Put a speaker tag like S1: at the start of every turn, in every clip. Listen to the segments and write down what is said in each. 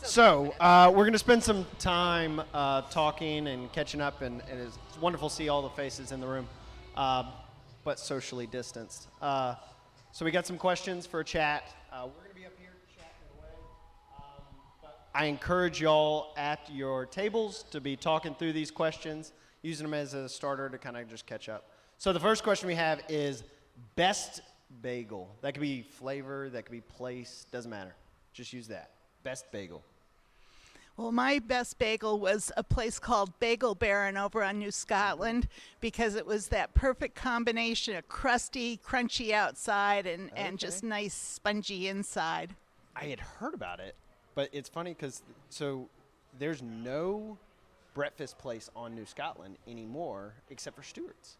S1: So we're going to spend some time talking and catching up, and it's wonderful to see all the faces in the room, but socially distanced. So we got some questions for a chat. We're going to be up here chatting away. But I encourage y'all at your tables to be talking through these questions, using them as a starter to kind of just catch up. So the first question we have is best bagel. That could be flavor, that could be place, doesn't matter. Just use that. Best bagel.
S2: Well, my best bagel was a place called Bagel Baron over on New Scotland because it was that perfect combination of crusty, crunchy outside and just nice, spongy inside.
S1: I had heard about it, but it's funny because there's no breakfast place on New Scotland anymore except for Stewart's.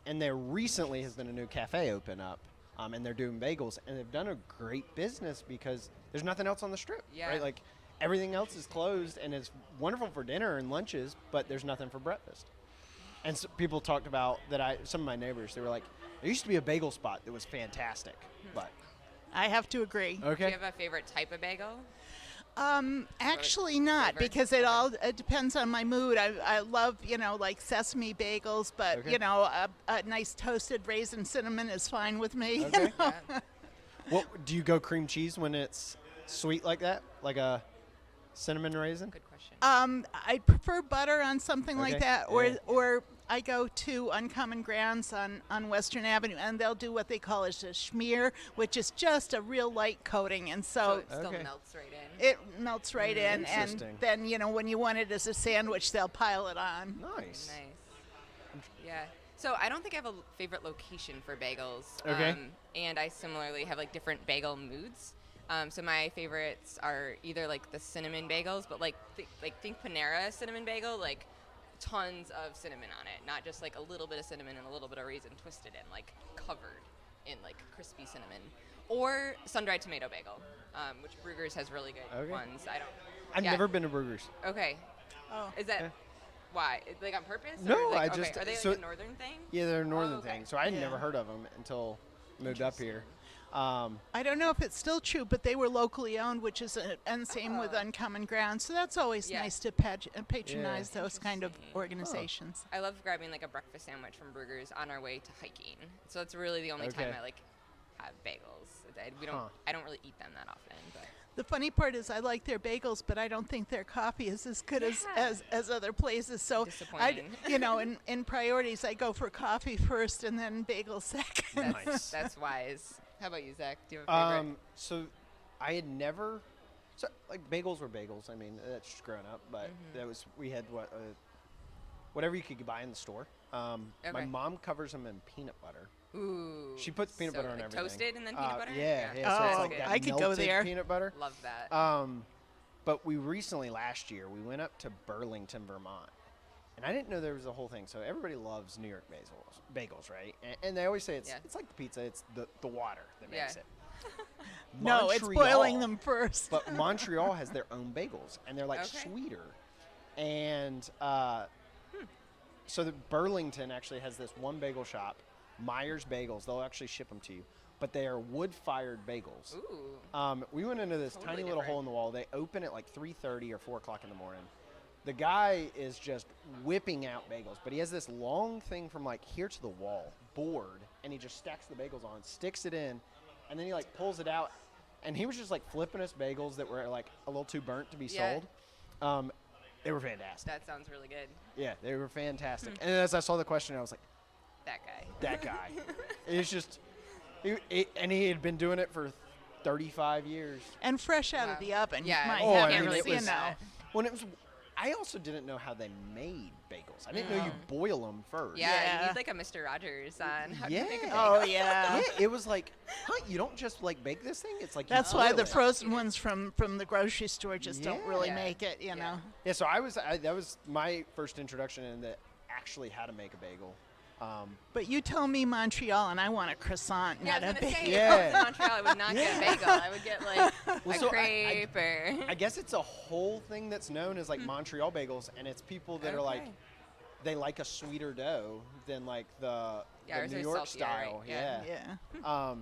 S1: And there recently has been a new cafe open up, and they're doing bagels, and they've done a great business because there's nothing else on the strip, right? Like, everything else is closed, and it's wonderful for dinner and lunches, but there's nothing for breakfast. And so people talked about that. Some of my neighbors, they were like, there used to be a bagel spot that was fantastic, but
S2: I have to agree.
S1: okay.
S3: Do you have a favorite type of bagel?
S2: Actually not, because it depends on my mood. I love, like sesame bagels, but, a nice toasted raisin cinnamon is fine with me.
S1: Okay. What do you go cream cheese when it's sweet like that, like a cinnamon raisin?
S3: Good question.
S2: I prefer butter on something like that,
S1: Yeah.
S2: or I go to Uncommon Grounds on Western Avenue, and they'll do what they call a schmear, which is just a real light coating, and
S3: So it still melts right in.
S2: it melts right in, and
S1: Interesting.
S2: then when you want it as a sandwich, they'll pile it on.
S1: Nice.
S3: Yeah. So I don't think I have a favorite location for bagels.
S1: Okay.
S3: And I similarly have like different bagel moods. So my favorites are either like the cinnamon bagels, but think Panera cinnamon bagel, like tons of cinnamon on it, not just like a little bit of cinnamon and a little bit of raisin twisted in, like covered in like crispy cinnamon. Or sun-dried tomato bagel, which Brugger's has really good ones.
S1: I've never been to Brugger's.
S3: Okay.
S2: Oh.
S3: Is that why? Like on purpose?
S1: No,
S3: or like,
S1: I just
S3: are they like
S1: so
S3: a northern thing?
S1: Yeah, they're a northern
S3: okay.
S1: thing. So I had never heard of them until moved up here.
S2: I don't know if it's still true, but they were locally owned, which is and same with Uncommon Grounds. So that's always nice to patronize those kind of organizations.
S3: I love grabbing like a breakfast sandwich from Brugger's on our way to hiking. So it's really the only time I like have bagels. I don't really eat them that often, but.
S2: The funny part is I like their bagels, but I don't think their coffee is as good as other places. So,
S3: disappointing.
S2: In priorities, I go for coffee first and then bagels second.
S1: Nice.
S3: That's wise. How about you, Zach? Do you have a favorite?
S1: So I had never, like bagels were bagels. I mean, that's just growing up, but we had whatever you could buy in the store. My mom covers them in peanut butter.
S3: Ooh.
S1: She puts peanut butter on
S3: like
S1: everything.
S3: Toasted and then peanut butter?
S1: Yeah. So it's like that
S2: I could go
S1: melted
S2: there.
S1: Peanut butter.
S3: Love that.
S1: But we recently, last year, we went up to Burlington, Vermont. And I didn't know there was a whole thing. So everybody loves New York bagels, right? And they always say it's like the pizza. It's the water that makes it.
S2: No, it's boiling them first.
S1: But Montreal has their own bagels, and they're like sweeter. And so the Burlington actually has this one bagel shop, Myers Bagels. They'll actually ship them to you. But they are wood-fired bagels.
S3: Ooh.
S1: We went into this
S3: Totally
S1: tiny little hole in the wall. They open at like 3:30 or 4 o'clock in the morning. The guy is just whipping out bagels, but he has this long thing from like here to the wall, board, and he just stacks the bagels on, sticks it in, and then he like pulls it out. And he was just like flipping us bagels that were like a little too burnt to be sold. They were fantastic.
S3: That sounds really good.
S1: Yeah, they were fantastic. And as I saw the question, I was like,
S3: That guy.
S1: It's just, and he had been doing it for 35 years.
S2: And fresh out of the oven.
S3: Yeah.
S1: I mean,
S3: really
S1: when it was, I also didn't know how they made bagels. I didn't know you boil them first.
S3: Yeah, you need like a Mr. Rogers on how to make a bagel.
S2: Oh, yeah.
S1: It was like, you don't just like bake this thing? It's like
S2: That's
S1: you
S2: why
S1: boil
S2: the
S1: it.
S2: frozen ones from the grocery store just don't really make it, you know.
S1: Yeah, so that was my first introduction into actually how to make a bagel.
S2: But you tell me Montreal, and I want a croissant,
S3: Yeah,
S2: not
S3: I
S2: a
S3: was gonna say,
S2: bagel.
S3: if I was in Montreal, I would not get a bagel. I would get like a crepe or.
S1: I guess it's a whole thing that's known as like Montreal bagels, and it's people that are like, they like a sweeter dough than like the New York
S3: saltier,
S1: style.
S3: right? Yeah.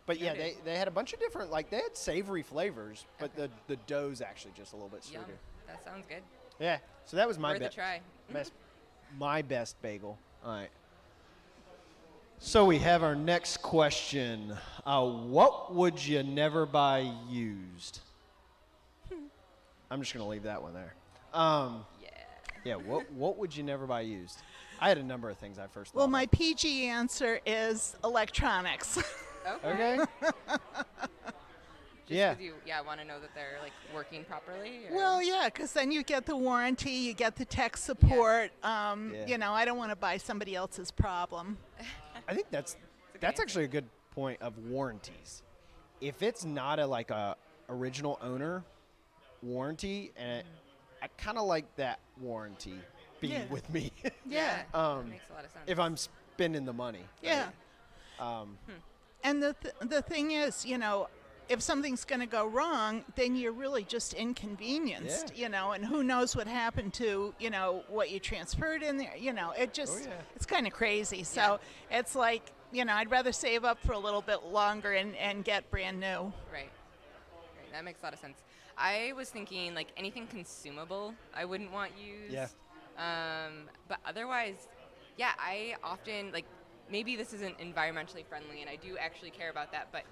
S1: But yeah,
S3: Noted.
S1: they had a bunch of different, like they had savory flavors, but the dough's actually just a little bit
S3: Yum.
S1: sweeter.
S3: That sounds good.
S1: Yeah, so that was my
S3: Worth a try.
S1: my best bagel. All right. So we have our next question. What would you never buy used? I'm just gonna leave that one there.
S3: Yeah.
S1: Yeah. What would you never buy used? I had a number of things I first thought.
S2: Well,
S1: of.
S2: my PG answer is electronics.
S3: Okay.
S1: Okay.
S3: Just
S1: Yeah.
S3: 'cause you want to know that they're like working properly. Or?
S2: Well, yeah, because then you get the warranty, you get the tech support.
S1: Yeah.
S2: You know, I don't want to buy somebody else's problem.
S1: I think that's
S3: good answer.
S1: actually a good point of warranties. If it's not a original owner warranty, and I kind of like that warranty being
S2: Yeah.
S1: with me.
S2: Yeah.
S3: That makes a lot of sense.
S1: If I'm spending the money.
S2: Yeah. And the thing is, you know, if something's going to go wrong, then you're really just inconvenienced,
S1: Yeah.
S2: you know, and who knows what happened to, you know, what you transferred in there, you know, it just, it's kind of crazy. So it's like, you know, I'd rather save up for a little bit longer and get brand new.
S3: Right. That makes a lot of sense. I was thinking like anything consumable I wouldn't want used.
S1: Yeah.
S3: But otherwise, yeah, I often like maybe this isn't environmentally friendly and I do actually care about that, but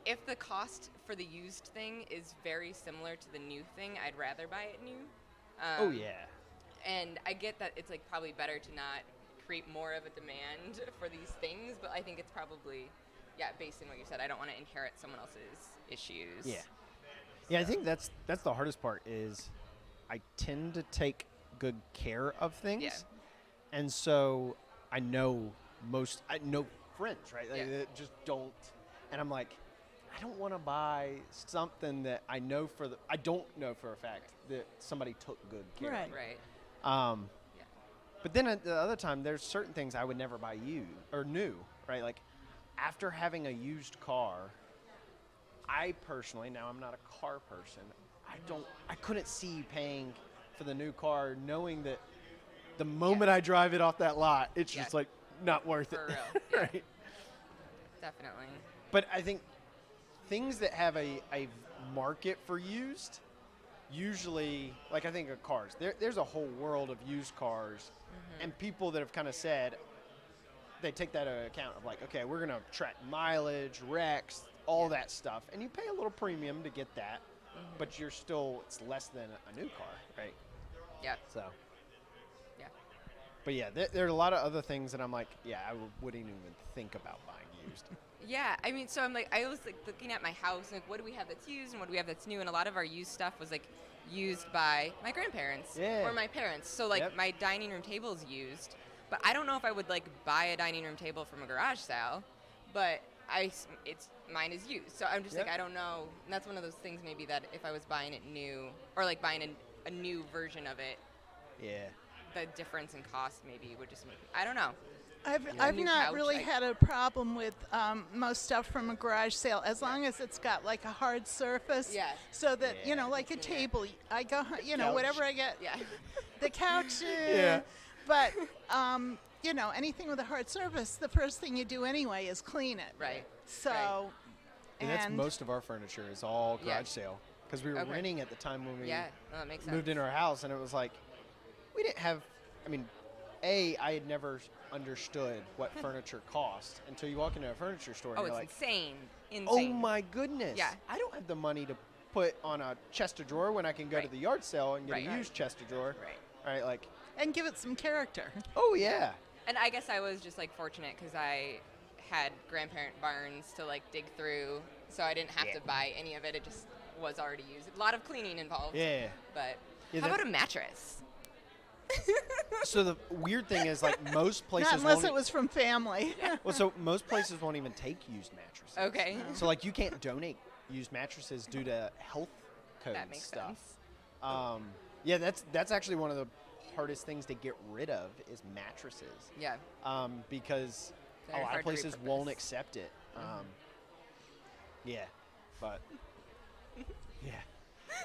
S3: if the cost for the used thing is very similar to the new thing, I'd rather buy it new.
S1: Oh yeah.
S3: And I get that it's like probably better to not create more of a demand for these things, but I think it's probably based on what you said. I don't want to inherit someone else's issues.
S1: Yeah. Yeah, I think that's the hardest part is I tend to take good care of things.
S3: Yeah.
S1: And so I know friends, right? Like,
S3: Yeah.
S1: that just don't. And I'm like, I don't want to buy something that I don't know for a fact that somebody took good care
S2: Right.
S1: of.
S3: Right. Yeah.
S1: But then at the other time, there's certain things I would never buy new, right? Like after having a used car, I personally, now I'm not a car person, I couldn't see paying for the new car knowing that the moment I drive it off that lot, it's just like not worth
S3: For
S1: it.
S3: real. Yeah.
S1: Right.
S3: Definitely.
S1: But I think things that have a market for used, usually, like I think of cars, there's a whole world of used cars, and people that have kind of said, they take that into account of like, okay, we're going to track mileage, wrecks, all that stuff, and you pay a little premium to get that, but it's less than a new car, right?
S3: Yeah.
S1: So,
S3: Yeah.
S1: but yeah, there are a lot of other things that I'm like, I wouldn't even think about buying used.
S3: Yeah, I mean, so I was like looking at my house, like what do we have that's used and what do we have that's new, and a lot of our used stuff was like used by my grandparents or my parents. So like my dining room table is used, but I don't know if I would like buy a dining room table from a garage sale, but mine is used. So I'm just like, I don't know. And that's one of those things maybe that if I was buying it new or like buying a new version of it, the difference in cost maybe would just I don't know.
S2: I've
S3: New
S2: not
S3: couch,
S2: really
S3: I-
S2: had a problem with most stuff from a garage sale as long as it's got like a hard surface.
S3: Yeah.
S2: So that, you know, like a table, I go, you know,
S1: Couch.
S2: whatever I get,
S3: Yeah.
S2: the couch.
S1: Yeah.
S2: But, you know, anything with a hard surface, the first thing you do anyway is clean it.
S3: Right.
S2: So,
S3: Right.
S1: And that's most of our furniture is all
S3: Yeah.
S1: garage sale because we were
S3: Okay.
S1: renting at the time when we
S3: Yeah, no, that makes sense.
S1: moved into our house, and it was like we didn't have. I mean, I had never understood what furniture cost until you walk into a furniture store and
S3: Oh,
S1: you're
S3: it's
S1: like,
S3: insane.
S1: "Oh
S3: Insane.
S1: my goodness!
S3: Yeah.
S1: I don't have the money to put on a chest of drawer when I can go to
S3: Right.
S1: the yard sale and get
S3: Right.
S1: a used chest of drawer."
S3: Right.
S1: All right, like,
S2: and give it some character.
S1: oh yeah,
S3: And I guess I was just like fortunate because I had grandparent barns to like dig through, so I didn't have to buy any of it. It just was already used. A lot of cleaning involved.
S1: yeah.
S3: But
S1: Yeah,
S3: how
S1: that-
S3: about a mattress?
S1: So the weird thing is, like, most places
S2: Not unless
S1: won't
S2: it was from family.
S1: well, so most places won't even take used mattresses.
S3: Okay.
S1: So like you can't donate used mattresses due to health code
S3: That makes
S1: stuff.
S3: sense.
S1: Yeah, that's actually one of the hardest things to get rid of is mattresses.
S3: Yeah.
S1: Because
S3: Very
S1: a lot
S3: hard
S1: of
S3: to
S1: places won't
S3: repurpose.
S1: accept it. Yeah, but yeah,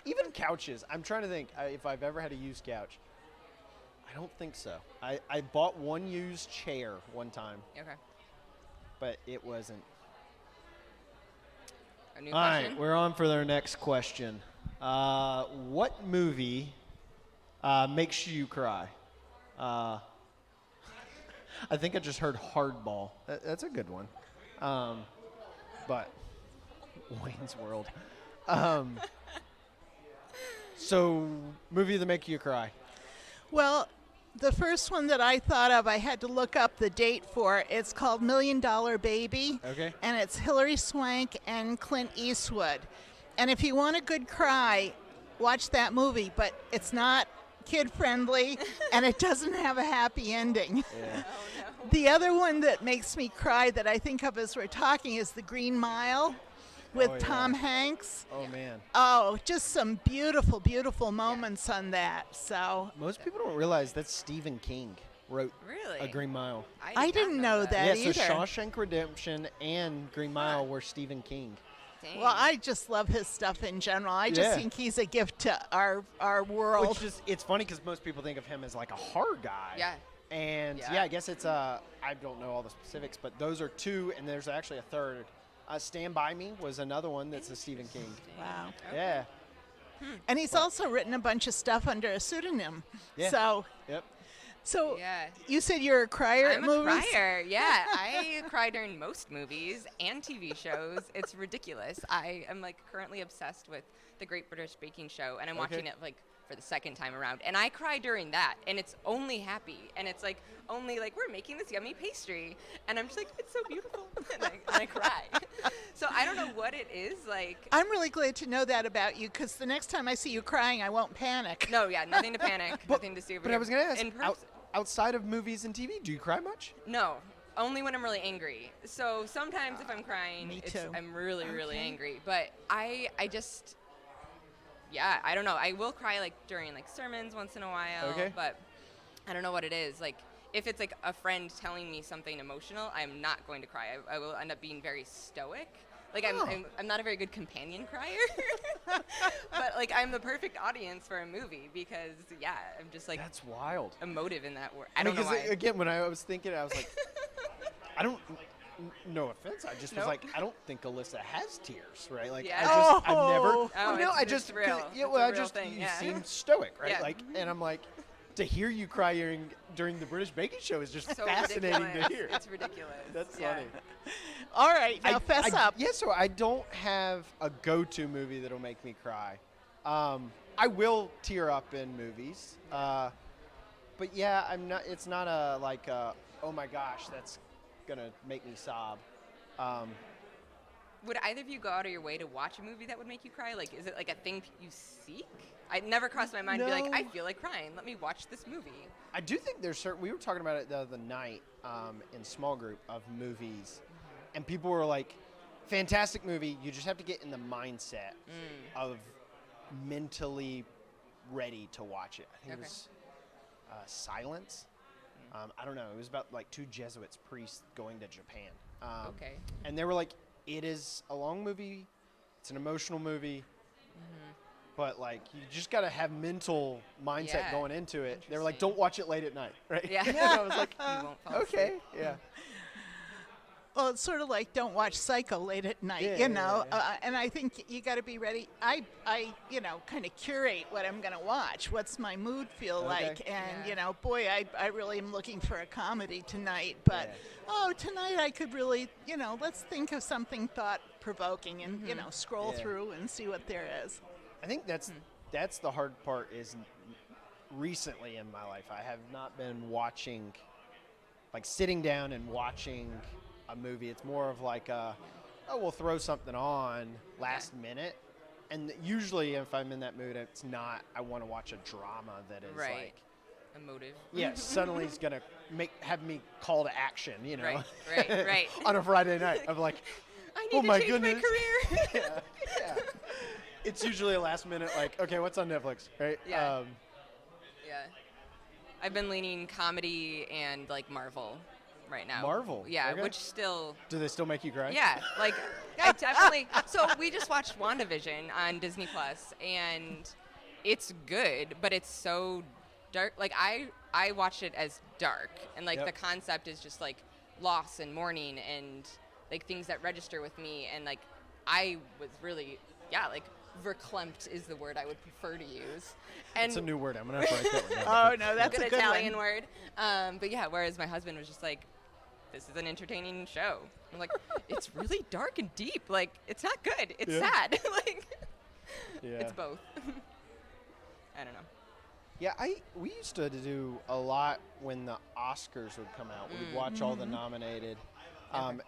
S1: even couches. I'm trying to think if I've ever had a used couch. I don't think so. I bought one used chair one time,
S3: Okay.
S1: but it wasn't
S3: A new
S1: All right,
S3: question?
S1: we're on for their next question. What movie makes you cry? I think I just heard Hardball. That's a good one. But Wayne's World. So, movie that make you cry?
S2: Well, the first one that I thought of, I had to look up the date for. It's called $1 Million Baby.
S1: Okay.
S2: And it's Hilary Swank and Clint Eastwood. And if you want a good cry, watch that movie. But it's not kid-friendly, and it doesn't have a happy ending.
S1: Yeah.
S2: The other one that makes me cry that I think of as we're talking is The Green Mile with
S1: Oh, yeah.
S2: Tom Hanks.
S1: Oh, man.
S2: Oh, just some beautiful, beautiful moments on that. So
S1: Most people don't realize that Stephen King wrote
S3: Really?
S1: A Green Mile.
S2: I
S3: did
S2: didn't
S3: not
S2: know that.
S1: Yeah, so
S2: either.
S1: Shawshank Redemption and Green Mile were Stephen King.
S3: Dang.
S2: Well, I just love his stuff in general. I just
S1: Yeah.
S2: think he's a gift to our world.
S1: Which is, it's funny because most people think of him as like a horror guy.
S3: Yeah.
S1: And
S3: Yeah.
S1: yeah, I guess it's I don't know all the specifics, but those are two, and there's actually a third. Stand By Me was another one that's a Stephen King.
S2: Wow.
S1: Yeah.
S2: And he's also written a bunch of stuff under a pseudonym.
S1: Yeah.
S2: So,
S1: Yep.
S3: Yeah.
S2: you said you're a crier at
S3: I'm a
S2: movies?
S3: crier. Yeah, I cry during most movies and TV shows. It's ridiculous. I am like currently obsessed with the Great British Baking Show, and I'm watching it like for the second time around. And I cry during that, and it's only happy, and it's like only like we're making this yummy pastry, and I'm just like it's so beautiful, and I cry. So I don't know what it is like.
S2: I'm really glad to know that about you because the next time I see you crying, I won't panic.
S3: No, yeah, nothing to panic, nothing to see.
S1: But I was going to ask,
S3: in person.
S1: outside of movies and TV, do you cry much?
S3: No, only when I'm really angry. So sometimes if I'm crying,
S2: Me too.
S3: I'm really, really angry. But I just, yeah, I don't know. I will cry like during like sermons once in a while.
S1: Okay.
S3: But I don't know what it is. Like if it's like a friend telling me something emotional, I'm not going to cry. I will end up being very stoic. Like I'm not a very good companion crier, but like I'm the perfect audience for a movie because yeah, I'm just like
S1: That's wild.
S3: emotive in that word.
S1: I
S3: I don't
S1: mean,
S3: know
S1: 'cause
S3: why.
S1: again, when I was thinking, I was like, I don't. No offense, I just was
S3: Nope.
S1: like, I don't think Alyssa has tears, right? Like,
S3: Yeah.
S1: I've never.
S2: Oh.
S3: Oh,
S1: no,
S3: it's real.
S1: Yeah,
S3: It's
S1: well,
S3: a
S1: I
S3: real
S1: just
S3: thing,
S1: you
S3: yeah.
S1: seem stoic, right?
S3: Yeah.
S1: Like, and I'm like, to hear you cry during the British Baking Show is just
S3: So
S1: fascinating
S3: ridiculous.
S1: to hear.
S3: It's ridiculous.
S1: That's
S3: Yeah.
S1: funny.
S2: All right, now fess up.
S1: Yeah, so I don't have a go-to movie that'll make me cry. I will tear up in movies, but yeah, I'm not. It's not a like, oh my gosh, that's gonna make me sob.
S3: Would either of you go out of your way to watch a movie that would make you cry? Like, is it like a thing you seek? It never crossed my mind to be like,
S1: No.
S3: I feel like crying. Let me watch this movie.
S1: I do think there's certain. We were talking about it the other night in small group of movies, and people were like, "Fantastic movie. You just have to get in the mindset of mentally ready to watch it." I think it
S3: Okay.
S1: was Silence. I don't know. It was about like two Jesuits priests going to Japan.
S3: Okay.
S1: And they were like, "It is a long movie. It's an emotional movie." But like, you just gotta have mental mindset
S3: Yeah.
S1: going into it. They were like,
S3: Interesting.
S1: "Don't watch it late at night," right?
S3: Yeah.
S1: And I was like,
S3: You won't fall
S1: "Okay,
S3: asleep.
S1: yeah."
S2: Well, it's sort of like don't watch Psycho late at night,
S1: Yeah,
S2: you know.
S1: yeah.
S2: And I think you got to be ready. I kind of curate what I'm going to watch. What's my mood feel
S1: Okay.
S2: like? And
S3: Yeah.
S2: boy, I really am looking for a comedy tonight. But tonight I could really, let's think of something thought provoking and scroll
S1: Yeah.
S2: through and see what there is.
S1: I think that's the hard part. Is recently in my life, I have not been watching, like sitting down and watching a movie. It's more of like we'll throw something on last minute. And usually if I'm in that mood, it's not, I want to watch a drama that is
S3: Right.
S1: like,
S3: Emotive.
S1: yeah, suddenly it's going to have me call to action, you know?
S3: Right.
S1: On a Friday night. I'm like,
S3: I
S1: oh
S3: need
S1: my
S3: to change
S1: goodness.
S3: my career.
S1: yeah. It's usually a last minute, like, okay, what's on Netflix, right?
S3: Yeah. Yeah. I've been leaning comedy and like Marvel right now.
S1: Marvel?
S3: Yeah,
S1: Okay.
S3: which still
S1: Do they still make you cry?
S3: yeah, like I definitely. So we just watched WandaVision on Disney Plus, and it's good, but it's so dark. Like I watched it as dark, and like
S1: Yep.
S3: the concept is just like loss and mourning and like things that register with me, and like I was really, like, verklempt is the word I would prefer to use. And
S1: It's a new word. I'm gonna have to write that one down.
S2: Oh no, that's a good
S3: Italian
S2: one.
S3: word. But yeah, whereas my husband was just like, this is an entertaining show. I'm like, it's really dark and deep. Like, it's not good. It's sad. Like, it's both. I don't know.
S1: Yeah, we used to do a lot when the Oscars would come out. We'd watch all the nominated. And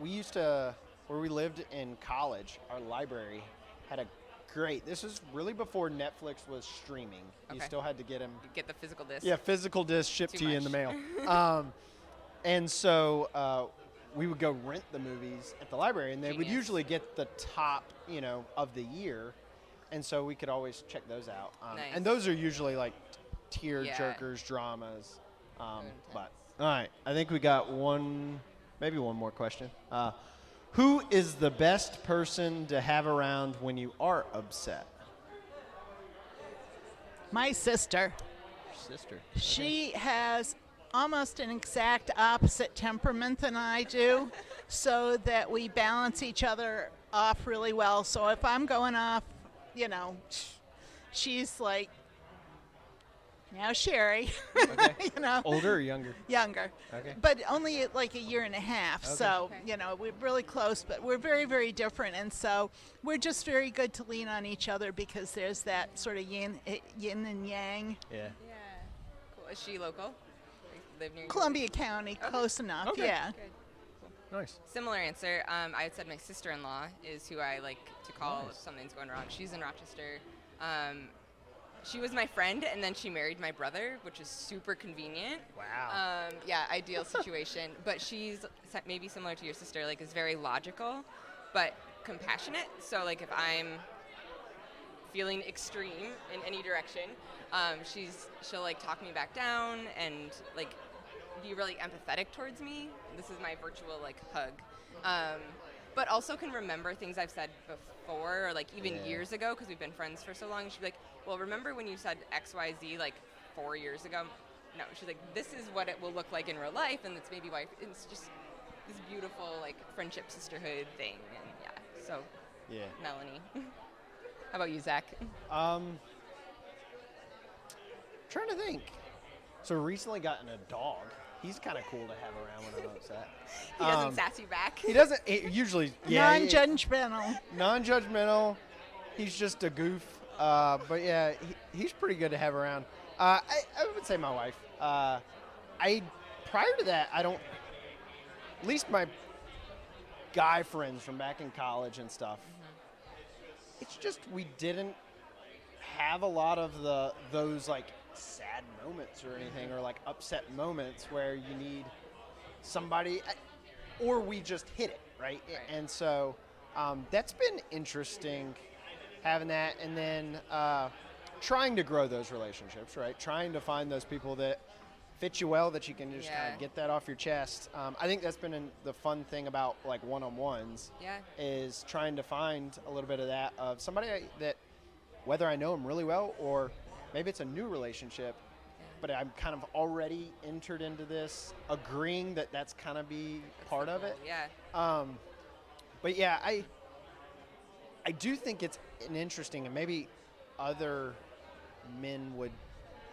S1: we used to, where we lived in college, our library had a great, this was really before Netflix was streaming. You
S3: Okay.
S1: still had to get them.
S3: You get the physical disc.
S1: Yeah, physical disc shipped
S3: Too
S1: to you in the
S3: much.
S1: mail. And so we would go rent the movies at the library, and they would
S3: Genius.
S1: usually get the top, of the year. And so we could always check those out.
S3: Nice.
S1: And those are usually like tear
S3: Yeah.
S1: jerkers, dramas. But
S3: intense.
S1: all right, I think we got maybe one more question. Who is the best person to have around when you are upset?
S2: My sister.
S1: Your sister.
S2: She has almost an exact opposite temperament than I do, so that we balance each other off really well. So if I'm going off, she's like, now Sherry,
S1: Okay. Older or younger?
S2: younger.
S1: Okay.
S2: But only like a year and a half.
S1: Okay.
S2: So,
S3: Okay.
S2: we're really close, but we're very, very different. And so we're just very good to lean on each other because there's that sort of yin and yang.
S1: Yeah.
S3: Yeah. Cool. Is she local? Live near you?
S2: Columbia County, close enough.
S1: Okay.
S2: Yeah.
S3: Good.
S1: Nice.
S3: Similar answer. I had said my sister-in-law is who I like to call if something's going wrong. She's in Rochester. She was my friend, and then she married my brother, which is super convenient.
S1: Wow.
S3: Ideal situation. But she's maybe similar to your sister, like is very logical, but compassionate. So like if I'm feeling extreme in any direction, she'll like talk me back down and like be really empathetic towards me. This is my virtual like hug. But also can remember things I've said before or like even years ago because we've been friends for so long. She'd be like, well, remember when you said XYZ like 4 years ago? No, she's like, this is what it will look like in real life, and that's maybe why it's just this beautiful like friendship sisterhood thing. And yeah, so
S1: Yeah.
S3: Melanie. How about you, Zach?
S1: Trying to think. So recently gotten a dog. He's kind of cool to have around when I'm upset.
S3: He doesn't sass you back.
S1: He doesn't. Usually,
S2: Non-judgmental.
S1: non-judgmental. He's just a goof. But yeah, he's pretty good to have around. I would say my wife. Prior to that, I don't. At least my guy friends from back in college and stuff. It's just we didn't have a lot of those like sad moments or anything or like upset moments where you need somebody, or we just hit it right. And so that's been interesting having that, and then trying to grow those relationships, right? Trying to find those people that fit you well, that you can just kind
S3: Yeah.
S1: of get that off your chest. I think that's been the fun thing about like one-on-ones
S3: Yeah.
S1: is trying to find a little bit of that of somebody that, whether I know them really well or maybe it's a new relationship, but I'm kind of already entered into this, agreeing that that's kind of be part of it.
S3: Yeah.
S1: But yeah, I do think it's an interesting, and maybe other men would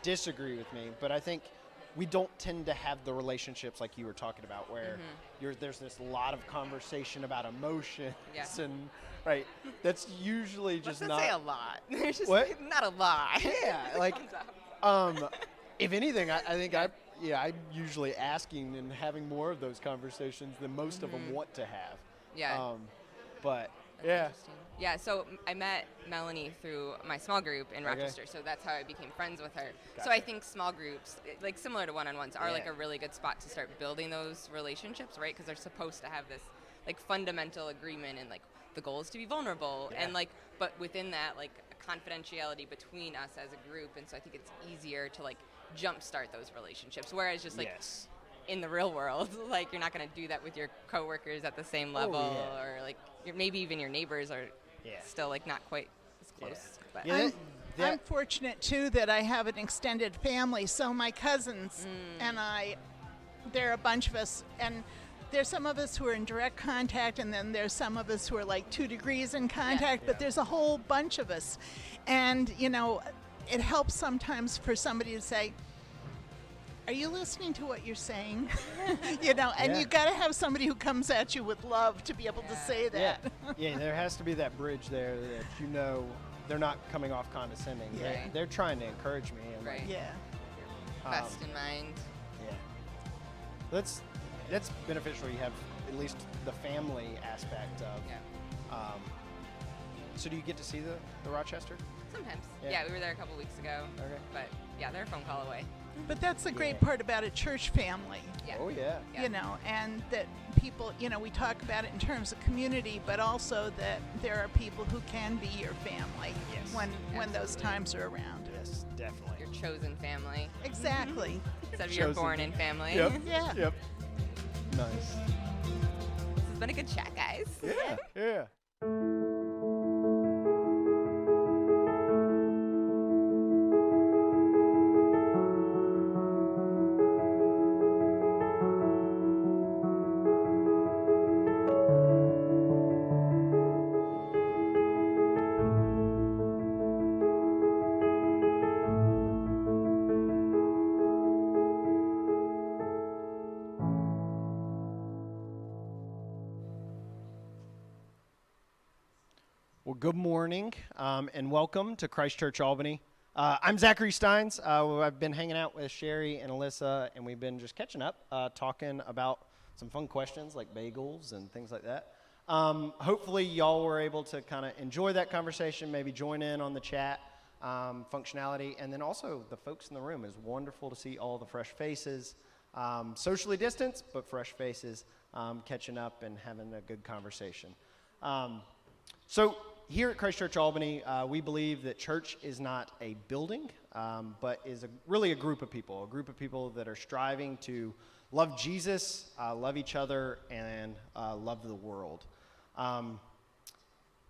S1: disagree with me, but I think we don't tend to have the relationships like you were talking about where there's this lot of conversation about emotions
S3: Yeah.
S1: and right. That's usually just
S3: Let's
S1: not
S3: say a lot. There's just
S1: What?
S3: not a lot.
S1: Yeah, like
S3: Comes up.
S1: if anything, I think I'm usually asking and having more of those conversations than most of them want to have.
S3: Yeah.
S1: But
S3: That's
S1: yeah,
S3: interesting. Yeah, so I met Melanie through my small group in
S1: Okay.
S3: Rochester, so that's how I became friends with her. So
S1: Gotcha.
S3: I think small groups, like similar to one-on-ones, are like
S1: Yeah.
S3: a really good spot to start building those relationships, right? Because they're supposed to have this like fundamental agreement and like the goal is to be vulnerable
S1: Yeah.
S3: and like, but within that like a confidentiality between us as a group, and so I think it's easier to like jumpstart those relationships. Whereas just like
S1: yes.
S3: in the real world, like you're not going to do that with your coworkers at the same level,
S1: yeah.
S3: or like maybe even your neighbors are
S1: Yeah.
S3: still like not quite as close. But
S1: Yeah,
S2: I'm
S1: that-
S2: fortunate too that I have an extended family. So my cousins and I, there are a bunch of us, and there's some of us who are in direct contact, and then there's some of us who are like 2 degrees in contact, but there's a whole bunch of us. And, it helps sometimes for somebody to say, are you listening to what you're saying? And you got to have somebody who comes at you with love to be able to say that.
S1: Yeah, there has to be that bridge there that they're not coming off condescending.
S2: Yeah.
S1: They're trying to encourage me. And
S3: Right.
S2: Yeah.
S3: Best in mind.
S1: Yeah. That's beneficial. You have at least the family aspect of.
S3: Yeah.
S1: So do you get to see the Rochester?
S3: Sometimes.
S1: Yeah.
S3: Yeah, we were there a couple weeks ago.
S1: Okay.
S3: But yeah, they're a phone call away.
S2: But that's the great
S1: Yeah.
S2: part about a church family.
S3: Yeah.
S1: Oh yeah.
S3: Yeah.
S2: And that people, we talk about it in terms of community, but also that there are people who can be your family
S1: Yes.
S2: when those
S3: Absolutely.
S2: times are around.
S1: Yes, definitely.
S3: Your chosen family.
S2: Exactly.
S3: Instead of your
S1: Chosen.
S3: born in family.
S1: Yep.
S2: Yeah.
S1: Yep. Nice.
S3: This has been a good chat, guys.
S1: Yeah. Yeah. Well, good morning and welcome to Christ Church Albany. I'm Zachary Steins. I've been hanging out with Sherry and Alyssa, and we've been just catching up, talking about some fun questions like bagels and things like that. Hopefully, y'all were able to kind of enjoy that conversation, maybe join in on the chat functionality, and then also the folks in the room. It's wonderful to see all the fresh faces, socially distanced, but fresh faces, catching up and having a good conversation. So here at Christ Church Albany, we believe that church is not a building, but is really a group of people that are striving to love Jesus, love each other, and love the world. And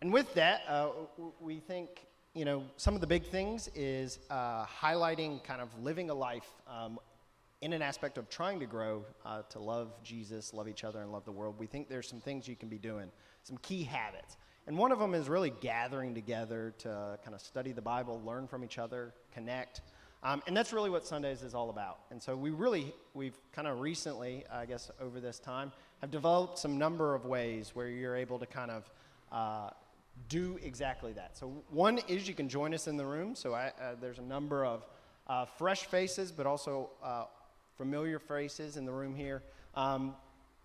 S1: with that, we think, some of the big things is highlighting kind of living a life in an aspect of trying to grow to love Jesus, love each other, and love the world. We think there's some things you can be doing, some key habits. And one of them is really gathering together to kind of study the Bible, learn from each other, connect. And that's really what Sundays is all about. And so we've kind of recently, I guess over this time, have developed some number of ways where you're able to kind of do exactly that. So one is you can join us in the room. So there's a number of fresh faces, but also familiar faces in the room here.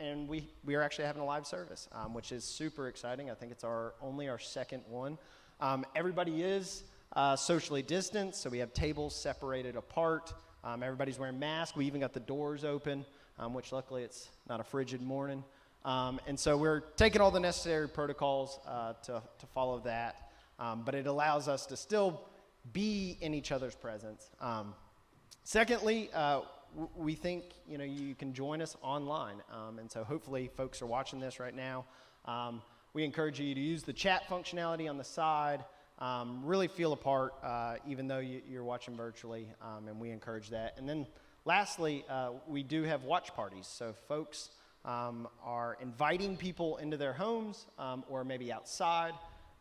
S1: And we are actually having a live service, which is super exciting. I think it's only our second one. Everybody is socially distanced, so we have tables separated apart. Everybody's wearing masks. We even got the doors open, which luckily it's not a frigid morning. And so we're taking all the necessary protocols to follow that, but it allows us to still be in each other's presence. Secondly, we think you can join us online, and so hopefully folks are watching this right now. We encourage you to use the chat functionality on the side. Really feel a part, even though you're watching virtually, and we encourage that. And then lastly, we do have watch parties. So folks are inviting people into their homes or maybe outside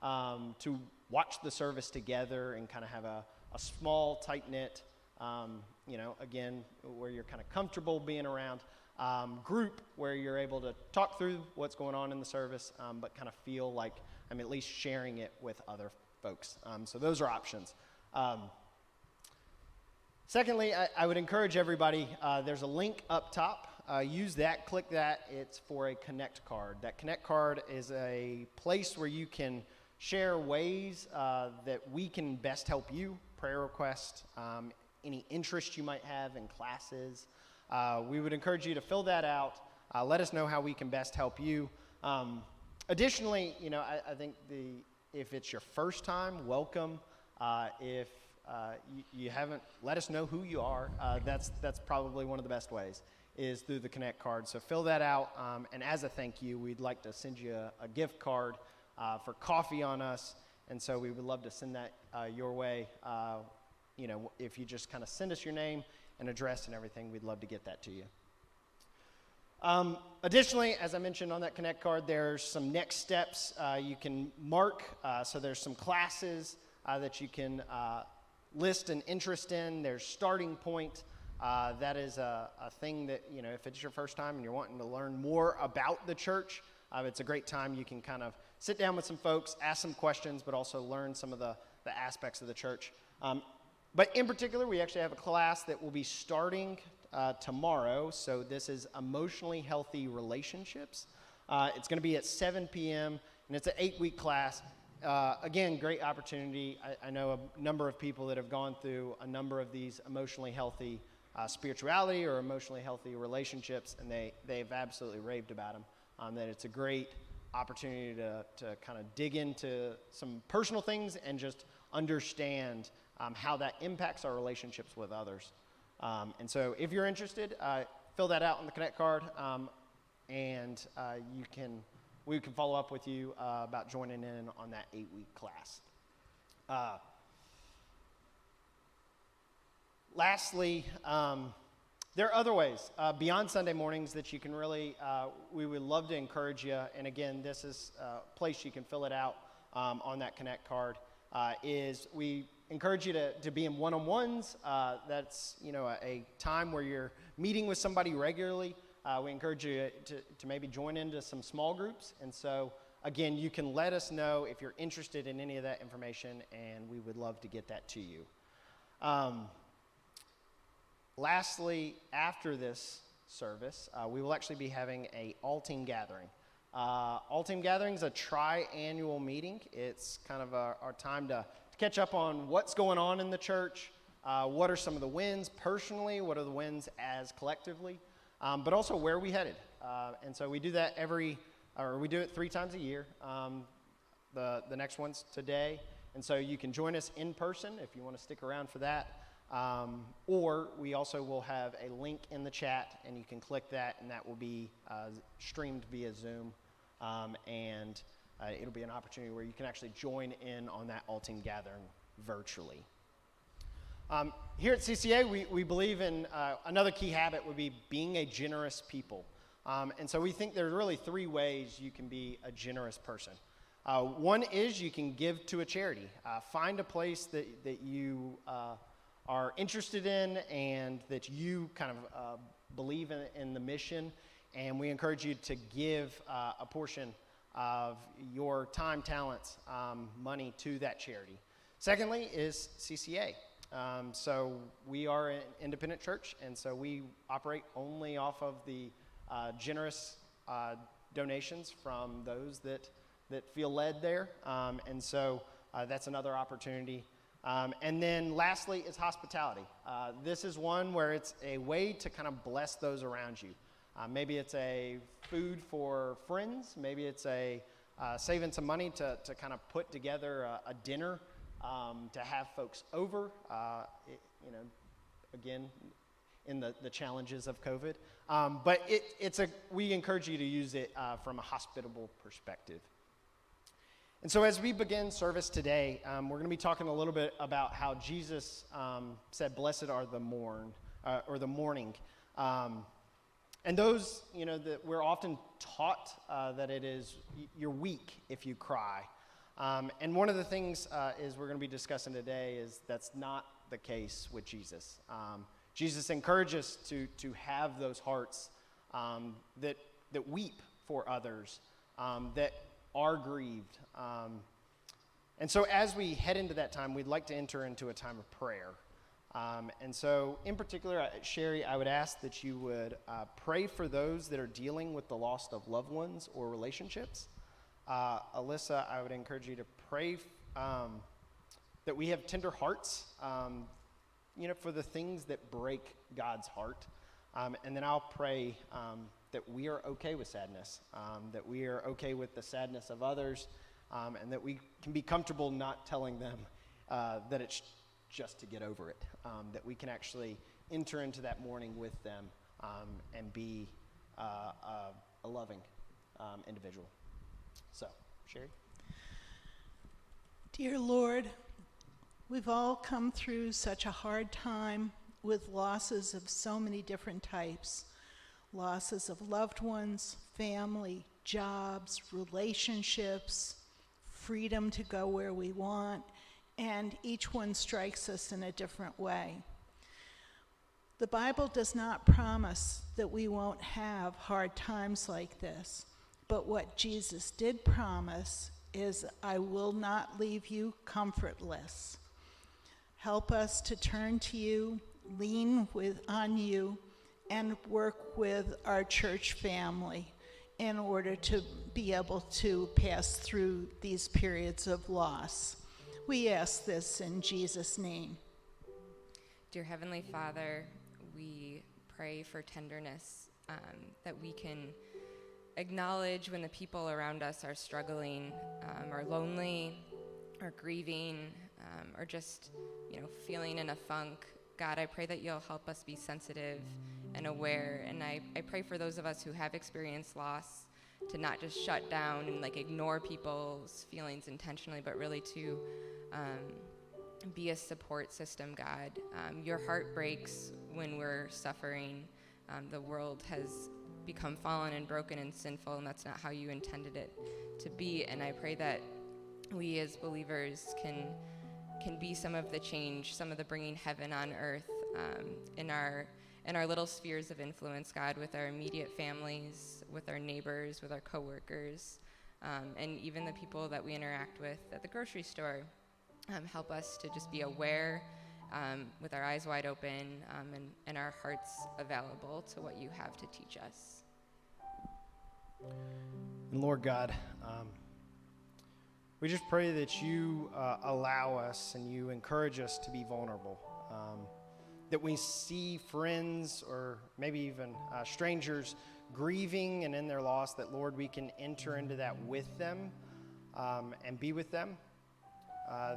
S1: to watch the service together and kind of have a small, tight-knit, again, where you're kind of comfortable being around, group where you're able to talk through what's going on in the service, but kind of feel like I'm at least sharing it with other folks. So those are options. Secondly, I would encourage everybody, there's a link up top. Use that, click that. It's for a Connect card. That Connect card is a place where you can share ways that we can best help you, prayer requests, any interest you might have in classes. We would encourage you to fill that out. Let us know how we can best help you. Additionally, I think if it's your first time, welcome. If you haven't, let us know who you are. That's probably one of the best ways, is through the Connect card. So fill that out, and as a thank you, we'd like to send you a gift card for coffee on us, and so we would love to send that your way. If you just kind of send us your name and address and everything, we'd love to get that to you. Additionally, as I mentioned on that Connect card, there's some next steps you can mark. So there's some classes that you can list an interest in. There's starting point. That is a thing that, if it's your first time and you're wanting to learn more about the church, it's a great time. You can kind of sit down with some folks, ask some questions, but also learn some of the aspects of the church. But in particular, we actually have a class that will be starting tomorrow. So this is Emotionally Healthy Relationships. It's going to be at 7 p.m., and it's an 8-week class. Again, great opportunity. I know a number of people that have gone through a number of these emotionally healthy spirituality or emotionally healthy relationships, and they've absolutely raved about them. That it's a great opportunity to kind of dig into some personal things and just understand how that impacts our relationships with others. And so if you're interested, fill that out on the Connect card, and we can follow up with you about joining in on that 8-week class. Lastly, there are other ways beyond Sunday mornings that you can really, we would love to encourage you. And again, this is a place you can fill it out on that Connect card, is we encourage you to be in one-on-ones. That's, a time where you're meeting with somebody regularly. We encourage you to maybe join into some small groups. And so, again, you can let us know if you're interested in any of that information, and we would love to get that to you. Lastly, after this service, we will actually be having a all-team gathering. All-team gathering is a tri-annual meeting. It's kind of our time to catch up on what's going on in the church, what are some of the wins personally, what are the wins as collectively, but also where are we headed. And so we do that we do it 3 times a year. The next one's today, and so you can join us in person if you want to stick around for that. Or we also will have a link in the chat, and you can click that, and that will be streamed via Zoom, and it'll be an opportunity where you can actually join in on that all-team gathering virtually. Here at CCA, we believe in another key habit would be being a generous people. And so we think there's really 3 ways you can be a generous person. One is you can give to a charity. Find a place that you are interested in and that you kind of believe in the mission, and we encourage you to give a portion of your time, talents, money to that charity. Secondly is CCA. So we are an independent church, and so we operate only off of the generous donations from those that feel led there, and so that's another opportunity. And then lastly is hospitality. This is one where it's a way to kind of bless those around you. Maybe it's a food for friends. Maybe it's a saving some money to kind of put together a dinner to have folks over, again, in the challenges of COVID. But we encourage you to use it from a hospitable perspective. And so as we begin service today, we're going to be talking a little bit about how Jesus said, "Blessed are the mourning." And those, that we're often taught that it is, you're weak if you cry. And one of the things is we're going to be discussing today is that's not the case with Jesus. Jesus encourages us to have those hearts that weep for others, that are grieved. And so as we head into that time, we'd like to enter into a time of prayer. And so in particular, Sherry, I would ask that you would pray for those that are dealing with the loss of loved ones or relationships. Alyssa, I would encourage you to pray that we have tender hearts, for the things that break God's heart. And then I'll pray that we are okay with sadness, that we are okay with the sadness of others, and that we can be comfortable not telling them that it's just to get over it, that we can actually enter into that mourning with them and be a loving individual. So, Sherry?
S2: Dear Lord, we've all come through such a hard time with losses of so many different types. losses of loved ones, family, jobs, relationships, freedom to go where we want, and each one strikes us in a different way. The Bible does not promise that we won't have hard times like this, but what Jesus did promise is, I will not leave you comfortless. Help us to turn to you, lean on you, and work with our church family in order to be able to pass through these periods of loss. We ask this in Jesus' name.
S3: Dear Heavenly Father, we pray for tenderness, that we can acknowledge when the people around us are struggling, are lonely, or grieving, or just, feeling in a funk. God, I pray that you'll help us be sensitive and aware. And I pray for those of us who have experienced loss to not just shut down and ignore people's feelings intentionally, but really to be a support system, God. Your heart breaks when we're suffering. The world has become fallen and broken and sinful, and that's not how you intended it to be. And I pray that we as believers can be some of the change, some of the bringing heaven on earth in our little spheres of influence, God, with our immediate families, with our neighbors, with our coworkers, and even the people that we interact with at the grocery store. Help us to just be aware, with our eyes wide open, and our hearts available to what you have to teach us.
S1: And Lord God, we just pray that you allow us and you encourage us to be vulnerable, that we see friends or maybe even strangers grieving and in their loss, that, Lord, we can enter into that with them and be with them,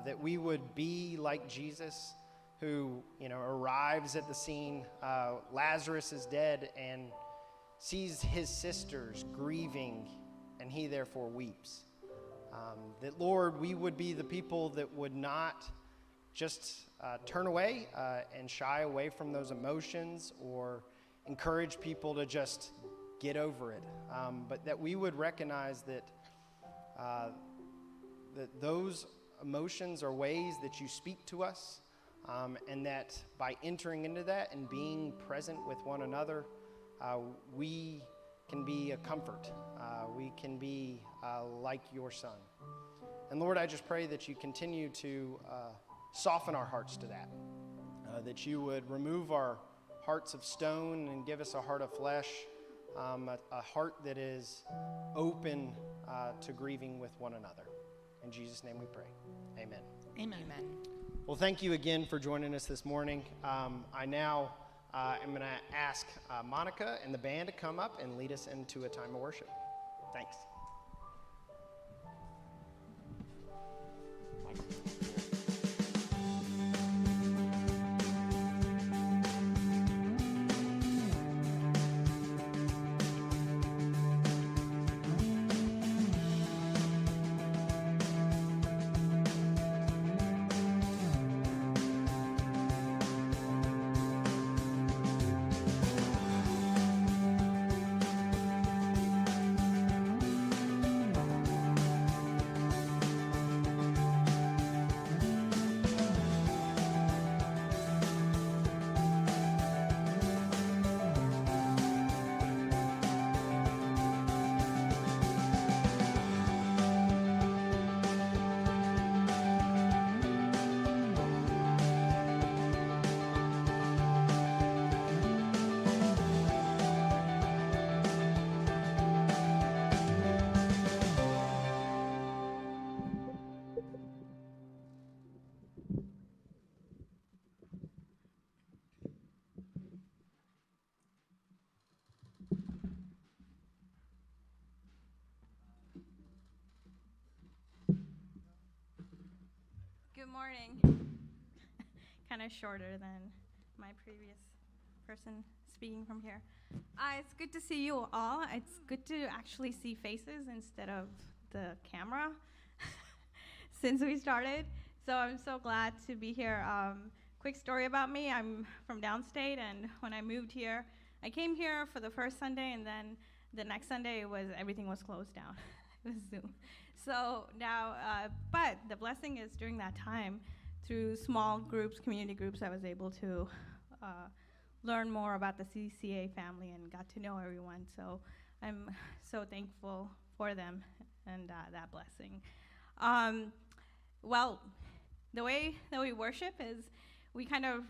S1: that we would be like Jesus, who, arrives at the scene. Lazarus is dead and sees his sisters grieving, and he therefore weeps. That, Lord, we would be the people that would not just turn away and shy away from those emotions or encourage people to just get over it, but that we would recognize that those emotions are ways that you speak to us, and that by entering into that and being present with one another, we can be a comfort. We can be like your Son. And Lord, I just pray that you continue to soften our hearts to that, that you would remove our hearts of stone and give us a heart of flesh, a heart that is open to grieving with one another. In Jesus' name we pray. Amen.
S2: Amen.
S3: Amen.
S1: Well, thank you again for joining us this morning. I now am going to ask Monica and the band to come up and lead us into a time of worship. Thanks.
S4: Good morning. Kind of shorter than my previous person speaking from here. It's good to see you all. It's good to actually see faces instead of the camera since we started. So I'm so glad to be here. Quick story about me. I'm from downstate, and when I moved here, I came here for the first Sunday, and then the next Sunday everything was closed down. It was Zoom. So now, but the blessing is during that time, through small groups, community groups, I was able to learn more about the CCA family and got to know everyone. So I'm so thankful for them and that blessing. Well, the way that we worship is we kind of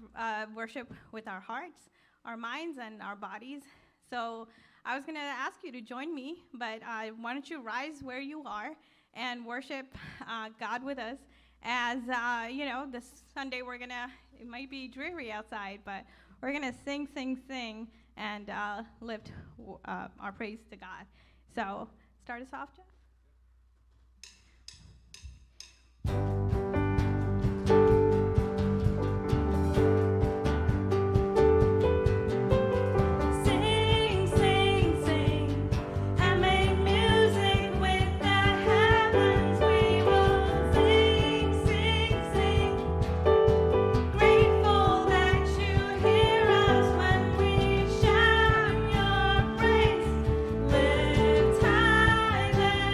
S4: worship with our hearts, our minds, and our bodies. So I was going to ask you to join me, but why don't you rise where you are and worship God with us as, this Sunday it might be dreary outside, but we're going to sing, and lift our praise to God. So start us off, Jeff.
S5: Lift high.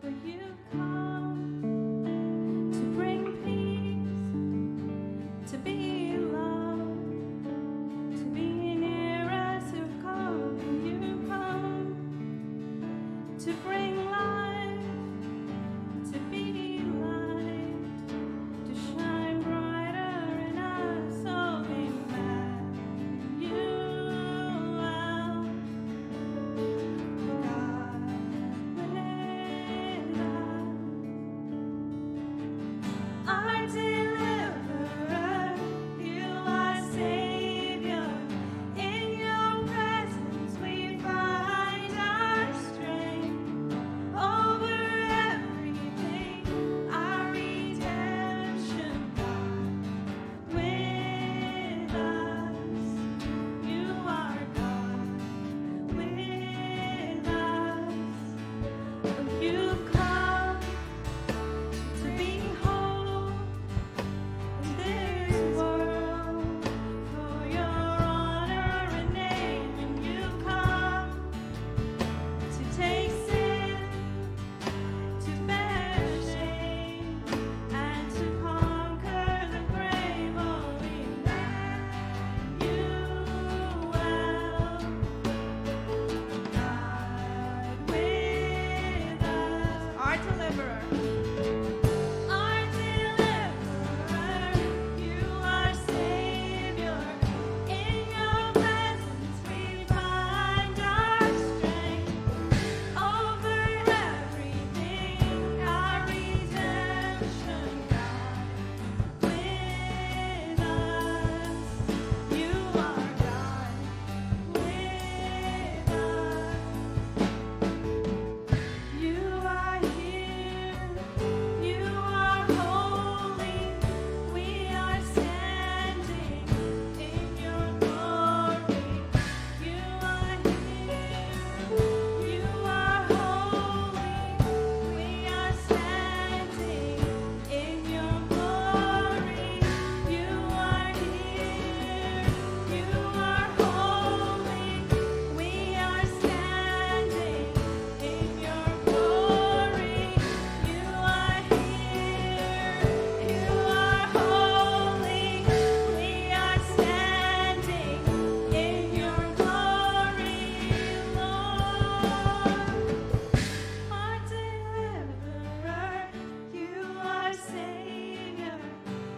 S4: For you come to bring peace, to be love, to be near us. You come to bring life, to be light, to shine brighter in us. Oh, Emmanuel, God with us. Our deliverer, you are Savior. In your presence we find our strength. Over everything, our redemption, God with us. You are God with us. You come to be whole in this world for your honor and name, and you come to take sin, to bear shame, and to conquer the grave. Oh, Emmanuel, God with us, our deliverer. Our deliverer, you are Savior. In your presence we find our strength. Over everything, our redemption, God with us. You are God with us. You are here. You are holy. We are standing in your glory. You are here. You are holy. We are standing in your glory. You are here. You are holy. We are standing in your glory. You are here. You are holy. We are standing in your glory, Lord. Our deliverer, you are Savior.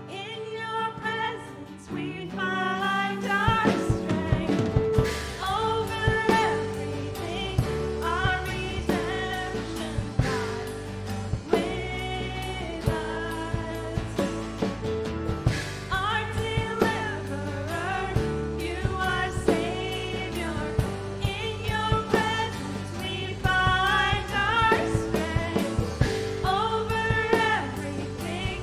S4: In your presence we find our strength. Over everything, our redemption, God with us. Our deliverer, you are Savior. In your presence we find our strength. Over everything,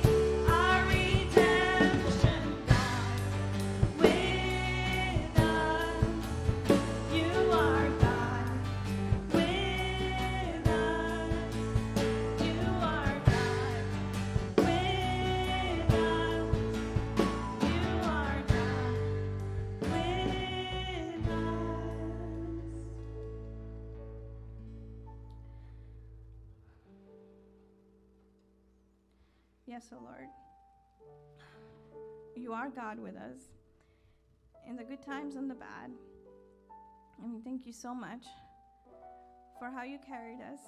S4: our redemption, God with us. You are God with us. You are God with us. You are God with us. Yes, O Lord. You are God with us in the good times and the bad. And we thank you so much for how you carried us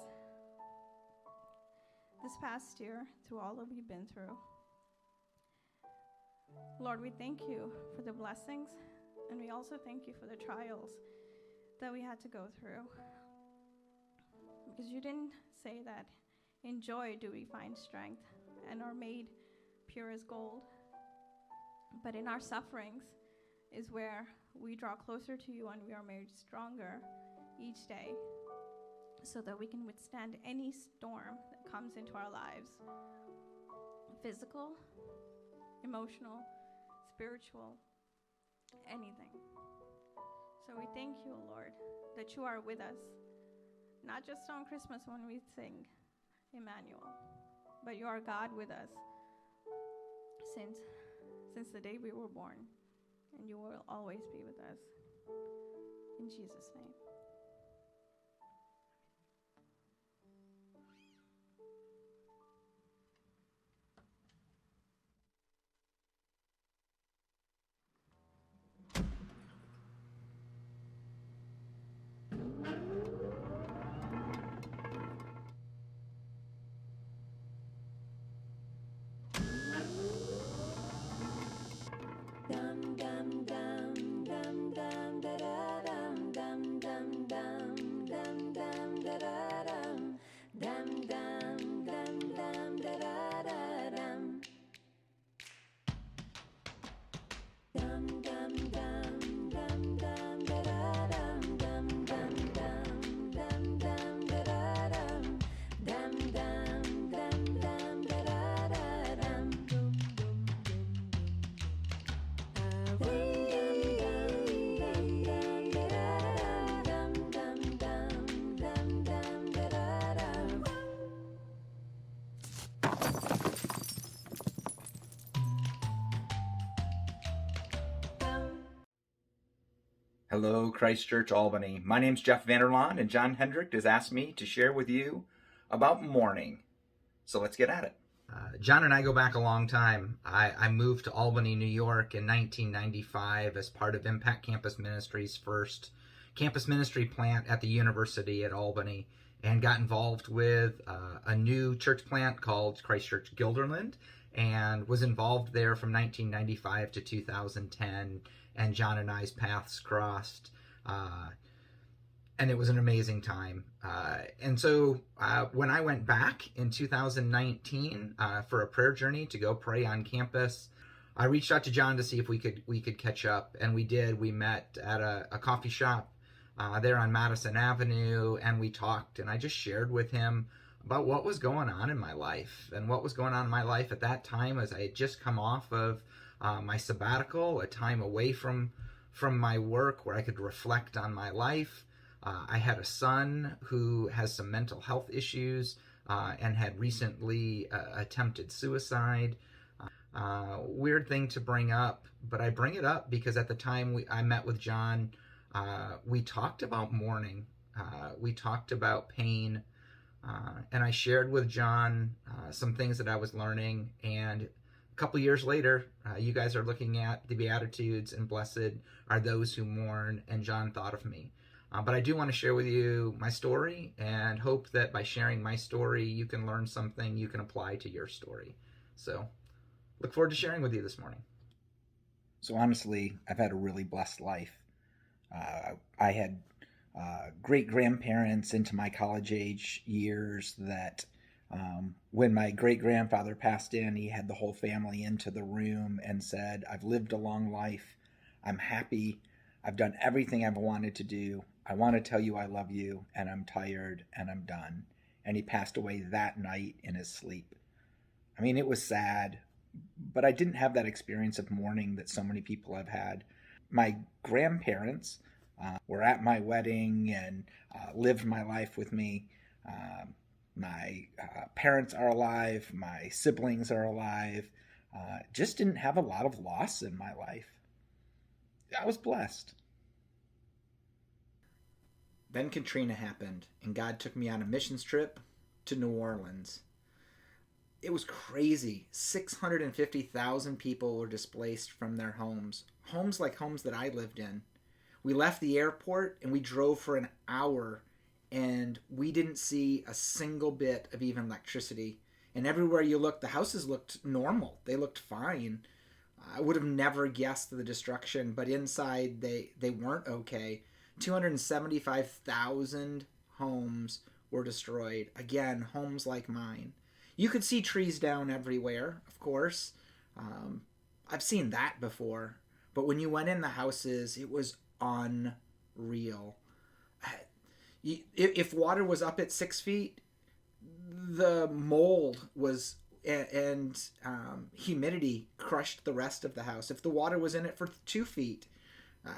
S4: this past year through all that we've been through. Lord, we thank you for the blessings, and we also thank you for the trials that we had to go through. Because you didn't say that in joy do we find strength and are made pure as gold. But in our sufferings is where we draw closer to you and we are made stronger each day so that we can withstand any storm that comes into our lives. Physical, emotional, spiritual, anything. So we thank you, Lord, that you are with us, not just on Christmas when we sing Emmanuel, but you are God with us since the day we were born, and you will always be with us. In Jesus' name.
S5: Hello, Christchurch, Albany. My name's Jeff Vanderlaan, and John Hendrick has asked me to share with you about mourning. So let's get at it. John and I go back a long time. I moved to Albany, New York in 1995 as part of Impact Campus Ministries' first campus ministry plant at the University at Albany, and got involved with a new church plant called Christchurch Guilderland, and was involved there from 1995 to 2010, and John and I's paths crossed, and it was an amazing time. And so when I went back in 2019 for a prayer journey to go pray on campus, I reached out to John to see if we could catch up, and we did. We met at a coffee shop there on Madison Avenue, and we talked, and I just shared with him about what was going on in my life. And what was going on in my life at that time as I had just come off of my sabbatical, a time away from my work where I could reflect on my life. I had a son who has some mental health issues and had recently attempted suicide. Weird thing to bring up, but I bring it up because at the time I met with John, we talked about mourning. We talked about pain. And I shared with John some things that I was learning. And a couple years later, you guys are looking at the Beatitudes, and blessed are those who mourn, and John thought of me. But I do want to share with you my story, and hope that by sharing my story, you can learn something you can apply to your story. So look forward to sharing with you this morning. So honestly, I've had a really blessed life. I had great-grandparents into my college-age years that when my great-grandfather passed in, he had the whole family into the room and said, "I've lived a long life. I'm happy. I've done everything I've wanted to do. I want to tell you I love you, and I'm tired, and I'm done." And he passed away that night in his sleep. I mean, it was sad, but I didn't have that experience of mourning that so many people have had. My grandparents were at my wedding and lived my life with me. My parents are alive. My siblings are alive. Just didn't have a lot of loss in my life. I was blessed. Then Katrina happened, and God took me on a missions trip to New Orleans. It was crazy. 650,000 people were displaced from their homes. Homes like homes that I lived in. We left the airport and we drove for an hour, and we didn't see a single bit of even electricity. And everywhere you looked, the houses looked normal. They looked fine. I would have never guessed the destruction, but inside they weren't okay. 275,000 homes were destroyed. Again, homes like mine. You could see trees down everywhere, of course. I've seen that before. But when you went in the houses, it was unreal. If water was up at 6 feet, the mold was and humidity crushed the rest of the house. If the water was in it for 2 feet,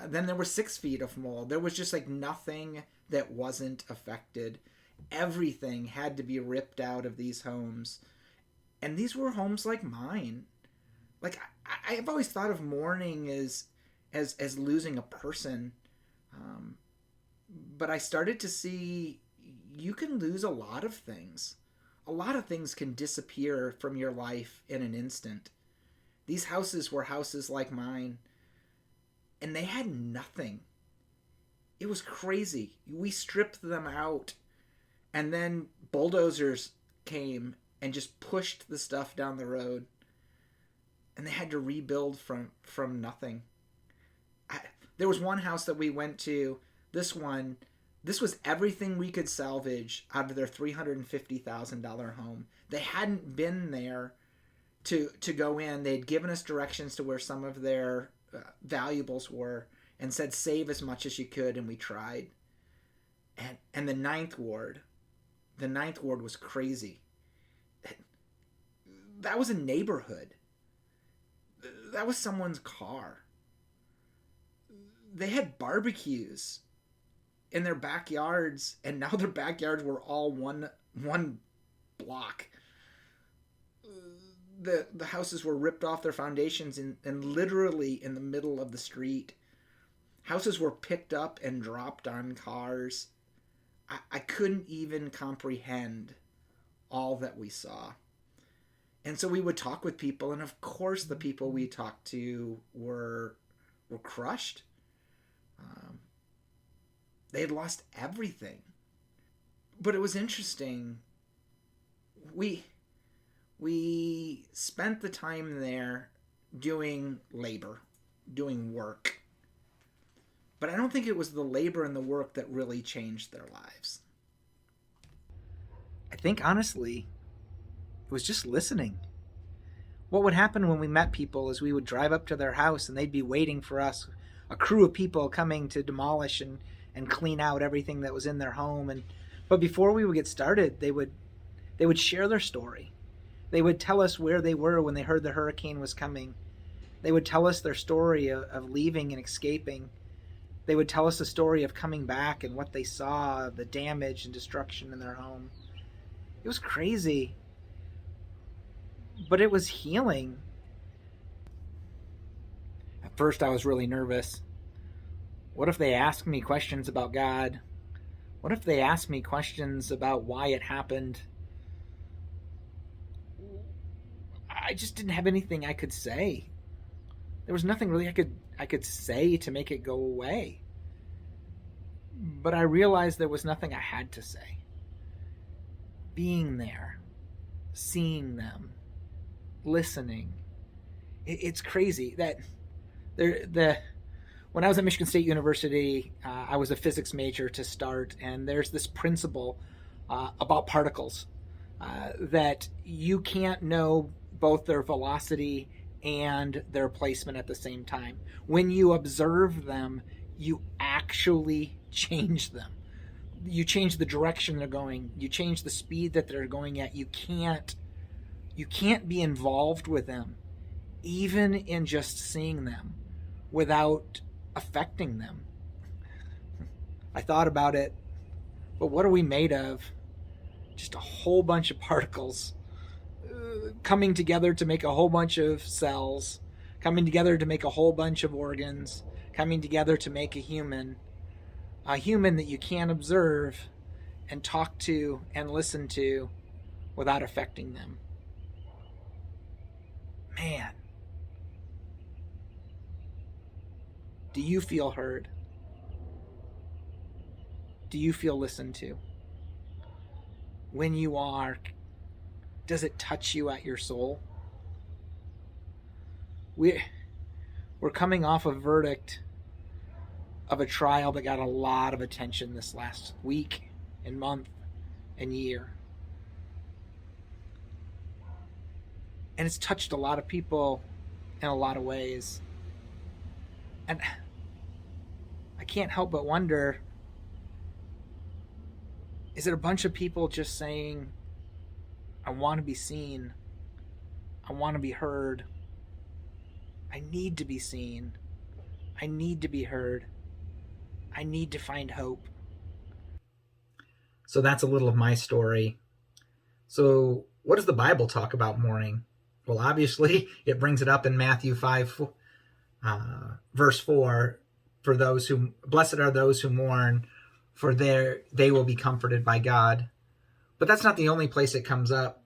S5: then there were 6 feet of mold. There was just like nothing that wasn't affected. Everything had to be ripped out of these homes. And these were homes like mine. Like, I've always thought of mourning as losing a person. But I started to see you can lose a lot of things. A lot of things can disappear from your life in an instant. These houses were houses like mine, and they had nothing. It was crazy. We stripped them out, and then bulldozers came and just pushed the stuff down the road, and they had to rebuild from nothing. There was one house that we went to. This was everything we could salvage out of their $350,000 home. They hadn't been there to go in. They had given us directions to where some of their valuables were and said, save as much as you could, and we tried. And the ninth ward was crazy. That was a neighborhood. That was someone's car. They had barbecues in their backyards, and now their backyards were all one block. The houses were ripped off their foundations and literally in the middle of the street.
S6: Houses were picked up and dropped on cars. I couldn't even comprehend all that we saw. And so we would talk with people, and of course the people we talked to were crushed. They had lost everything. But it was interesting. We spent the time there doing labor, doing work. But I don't think it was the labor and the work that really changed their lives.
S7: I think, honestly, it was just listening. What would happen when we met people is we would drive up to their house and they'd be waiting for us, a crew of people coming to demolish and clean out everything that was in their home. But before we would get started, they would share their story. They would tell us where they were when they heard the hurricane was coming. They would tell us their story of leaving and escaping. They would tell us the story of coming back and what they saw, the damage and destruction in their home. It was crazy, but it was healing. At first, I was really nervous. What if they asked me questions about God? What if they asked me questions about why it happened? I just didn't have anything I could say. There was nothing really I could say to make it go away. But I realized there was nothing I had to say. Being there, seeing them, listening. It's crazy that when I was at Michigan State University, I was a physics major to start, and there's this principle about particles that you can't know both their velocity and their placement at the same time. When you observe them, you actually change them. You change the direction they're going. You change the speed that they're going at. You can't be involved with them, even in just seeing them, without affecting them. I thought about it, but what are we made of? Just a whole bunch of particles coming together to make a whole bunch of cells, coming together to make a whole bunch of organs, coming together to make a human that you can't observe and talk to and listen to without affecting them. Man, do you feel heard? Do you feel listened to? When you are, does it touch you at your soul? We're coming off a verdict of a trial that got a lot of attention this last week and month and year. And it's touched a lot of people in a lot of ways. And I can't help but wonder, is it a bunch of people just saying, I want to be seen, I want to be heard, I need to be seen, I need to be heard, I need to find hope? So that's a little of my story. So what does the Bible talk about mourning? Well, obviously, it brings it up in Matthew 5, verse 4, for those who, blessed are those who mourn, for they will be comforted by God. But that's not the only place it comes up.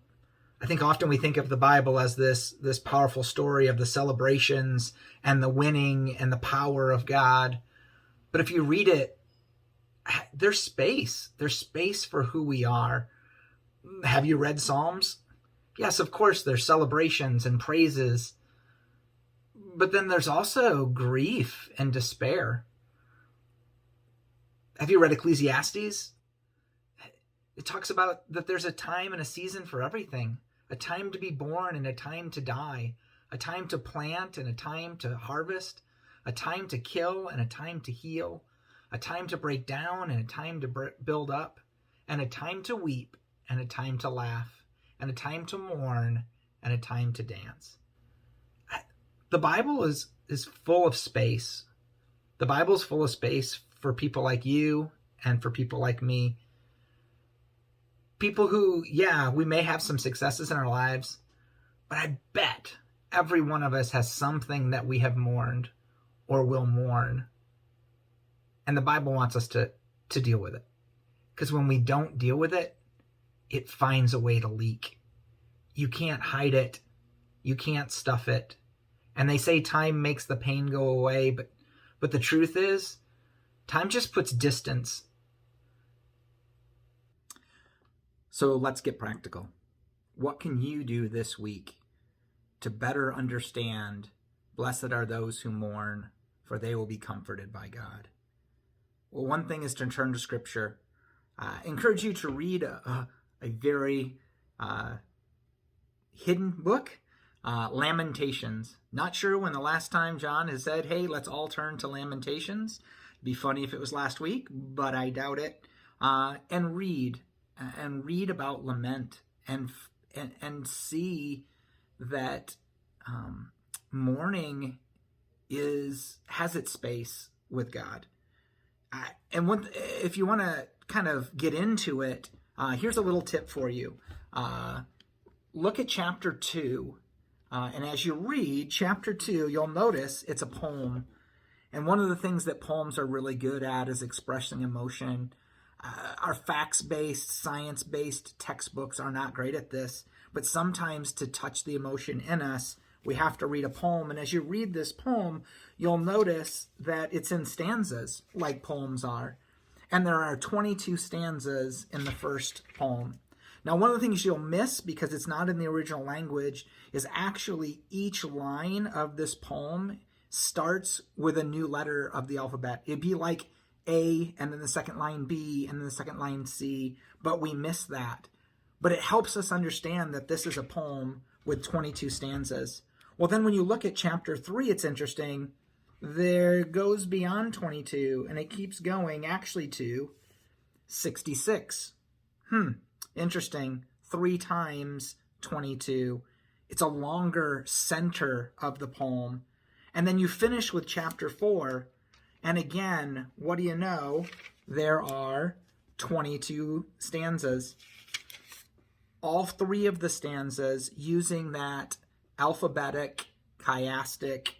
S7: I think often we think of the Bible as this powerful story of the celebrations and the winning and the power of God. But if you read it, there's space. There's space for who we are. Have you read Psalms? Yes, of course, there's celebrations and praises. But then there's also grief and despair. Have you read Ecclesiastes? It talks about that there's a time and a season for everything. A time to be born and a time to die. A time to plant and a time to harvest. A time to kill and a time to heal. A time to break down and a time to build up. And a time to weep and a time to laugh. And a time to mourn and a time to dance. The Bible is full of space. The Bible is full of space for people like you and for people like me. People who, yeah, we may have some successes in our lives, but I bet every one of us has something that we have mourned or will mourn And the Bible wants us to deal with it. Because when we don't deal with it, it finds a way to leak. You can't hide it. You can't stuff it. And they say time makes the pain go away, but the truth is, time just puts distance. So let's get practical. What can you do this week to better understand, blessed are those who mourn, for they will be comforted by God? Well, one thing is to turn to Scripture. I encourage you to read a very hidden book, Lamentations. Not sure when the last time John has said, hey, let's all turn to Lamentations. It'd be funny if it was last week, but I doubt it. And read about lament and see that mourning has its space with God. If you want to kind of get into it, here's a little tip for you. Look at chapter 2. And as you read chapter 2, you'll notice it's a poem. And one of the things that poems are really good at is expressing emotion. Our facts-based, science-based textbooks are not great at this, but sometimes to touch the emotion in us, we have to read a poem. And as you read this poem, you'll notice that it's in stanzas, like poems are. And there are 22 stanzas in the first poem. Now, one of the things you'll miss, because it's not in the original language, is actually each line of this poem starts with a new letter of the alphabet. It'd be like A, and then the second line B, and then the second line C, but we miss that. But it helps us understand that this is a poem with 22 stanzas. Well, then when you look at chapter 3, it's interesting. There goes beyond 22, and it keeps going, actually, to 66. Interesting. 3 times 22. It's a longer center of the poem. And then you finish with chapter 4, and again, what do you know? There are 22 stanzas. All 3 of the stanzas using that alphabetic, chiastic,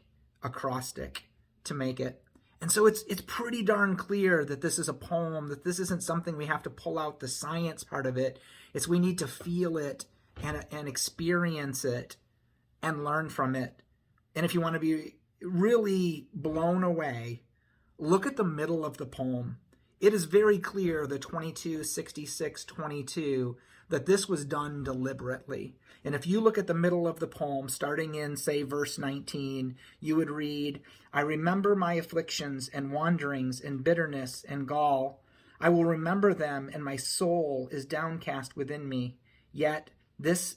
S7: acrostic to make it. And so it's pretty darn clear that this is a poem, that this isn't something we have to pull out the science part of it. It's we need to feel it and experience it and learn from it. And if you want to be really blown away, look at the middle of the poem. It is very clear, the 22, 66, 22, that this was done deliberately. And if you look at the middle of the poem, starting in, say, verse 19, you would read, I remember my afflictions and wanderings and bitterness and gall. I will remember them, and my soul is downcast within me. Yet this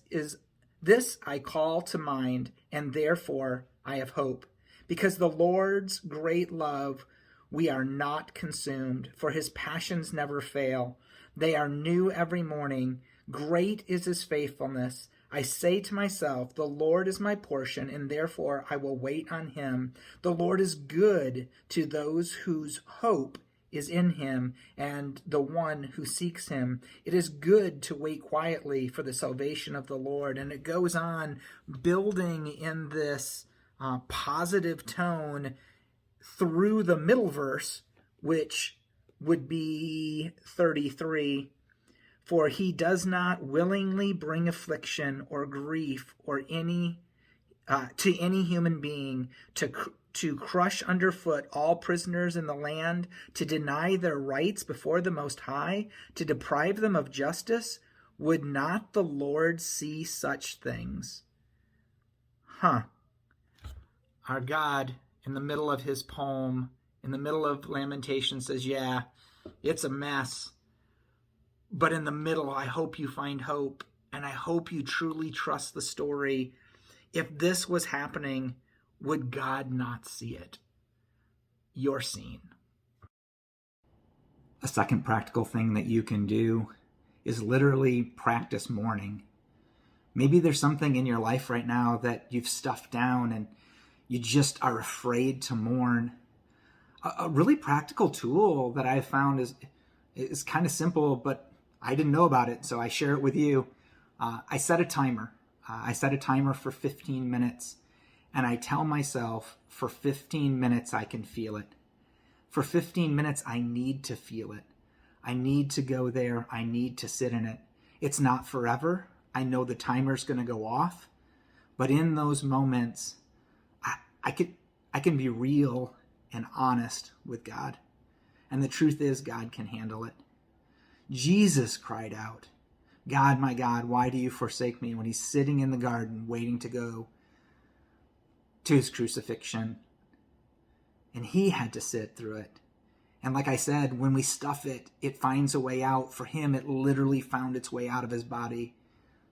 S7: I call to mind, and therefore I have hope. Because the Lord's great love, we are not consumed, for his passions never fail. They are new every morning. Great is his faithfulness. I say to myself, the Lord is my portion, and therefore I will wait on him. The Lord is good to those whose hope is in him, and the one who seeks him. It is good to wait quietly for the salvation of the Lord. And it goes on building in this positive tone through the middle verse, which would be 33. For he does not willingly bring affliction or grief or any to any human being, to crush underfoot all prisoners in the land, to deny their rights before the Most High, to deprive them of justice. Would not the Lord see such things? Our God, in the middle of his poem, in the middle of Lamentations, says, yeah, it's a mess. But in the middle, I hope you find hope, and I hope you truly trust the story. If this was happening, would God not see it? You're seen. A second practical thing that you can do is literally practice mourning. Maybe there's something in your life right now that you've stuffed down and you just are afraid to mourn. A really practical tool that I've found is kind of simple, but I didn't know about it, so I share it with you. I set a timer. I set a timer for 15 minutes, and I tell myself for 15 minutes I can feel it. For 15 minutes, I need to feel it. I need to go there. I need to sit in it. It's not forever. I know the timer's going to go off. But in those moments, I can be real and honest with God. And the truth is, God can handle it. Jesus cried out, my God, why do you forsake me?" when he's sitting in the garden waiting to go to his crucifixion. And he had to sit through it. And like I said, when we stuff it, it finds a way out. For him, it literally found its way out of his body,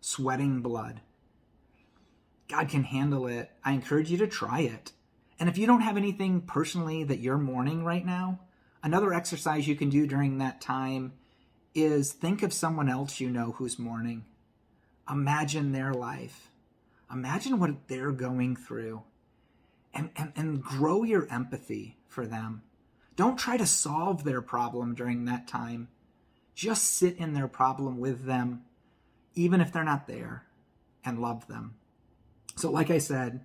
S7: sweating blood. God can handle it. I encourage you to try it. And if you don't have anything personally that you're mourning right now, another exercise you can do during that time is think of someone else you know who's mourning. Imagine their life. Imagine what they're going through. And grow your empathy for them. Don't try to solve their problem during that time. Just sit in their problem with them, even if they're not there, and love them. So like I said,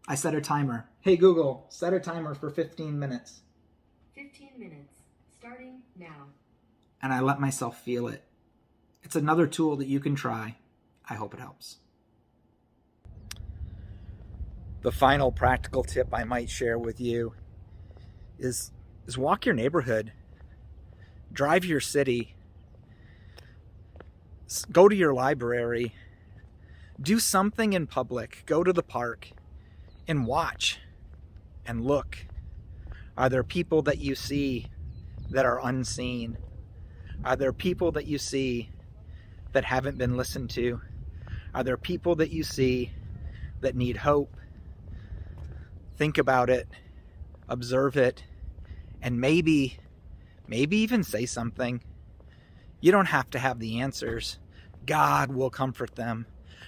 S7: I set a timer. Hey Google, set a timer for 15 minutes.
S8: 15 minutes, starting now.
S7: And I let myself feel it. It's another tool that you can try. I hope it helps. The final practical tip I might share with you is walk your neighborhood, drive your city, go to your library, do something in public, go to the park and watch and look. Are there people that you see that are unseen? Are there people that you see that haven't been listened to? Are there people that you see that need hope? Think about it, observe it, and maybe even say something. You don't have to have the answers. God will comfort them.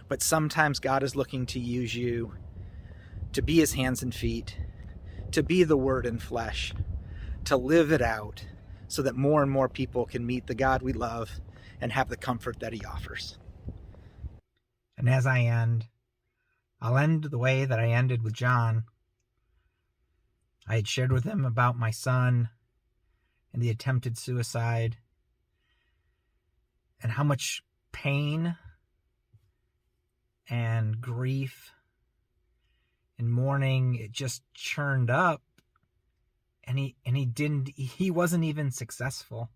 S7: But sometimes God is looking to use you to be his hands and feet, to be the word in flesh, to live it out so that more and more people can meet the God we love and have the comfort that he offers. And as I end, I'll end the way that I ended with John. I had shared with him about my son and the attempted suicide and how much pain and grief and mourning it just churned up, and he wasn't even successful.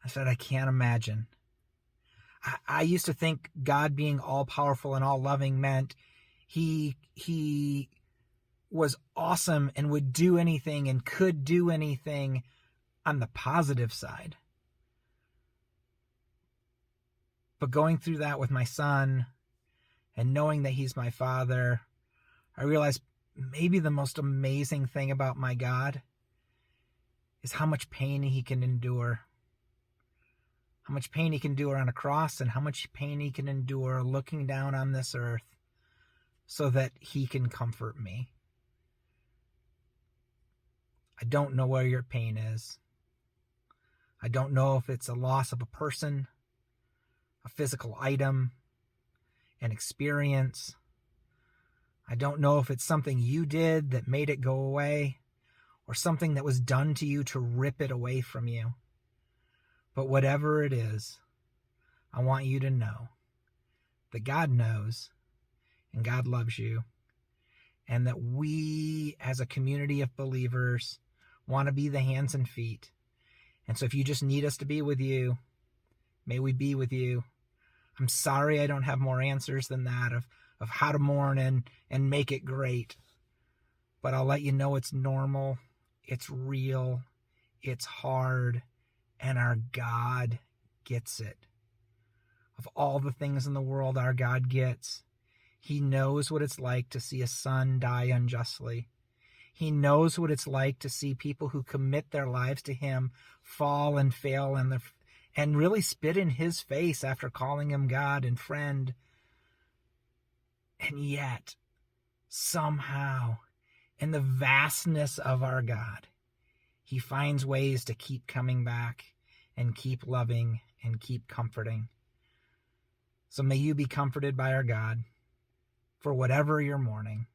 S7: I said, I can't imagine. I used to think God being all powerful and all loving meant he was awesome and would do anything and could do anything on the positive side. But going through that with my son and knowing that he's my father, I realized maybe the most amazing thing about my God is how much pain he can endure. How much pain he can endure on a cross and how much pain he can endure looking down on this earth so that he can comfort me. I don't know where your pain is. I don't know if it's a loss of a person, a physical item, an experience. I don't know if it's something you did that made it go away or something that was done to you to rip it away from you. But whatever it is, I want you to know that God knows and God loves you, and that we as a community of believers want to be the hands and feet. And so if you just need us to be with you, may we be with you. I'm sorry I don't have more answers than that of how to mourn and make it great. But I'll let you know it's normal, it's real, it's hard, and our God gets it. Of all the things in the world our God gets, he knows what it's like to see a son die unjustly. He knows what it's like to see people who commit their lives to him fall and fail and really spit in his face after calling him God and friend. And yet, somehow, in the vastness of our God, he finds ways to keep coming back and keep loving and keep comforting. So may you be comforted by our God for whatever you're mourning.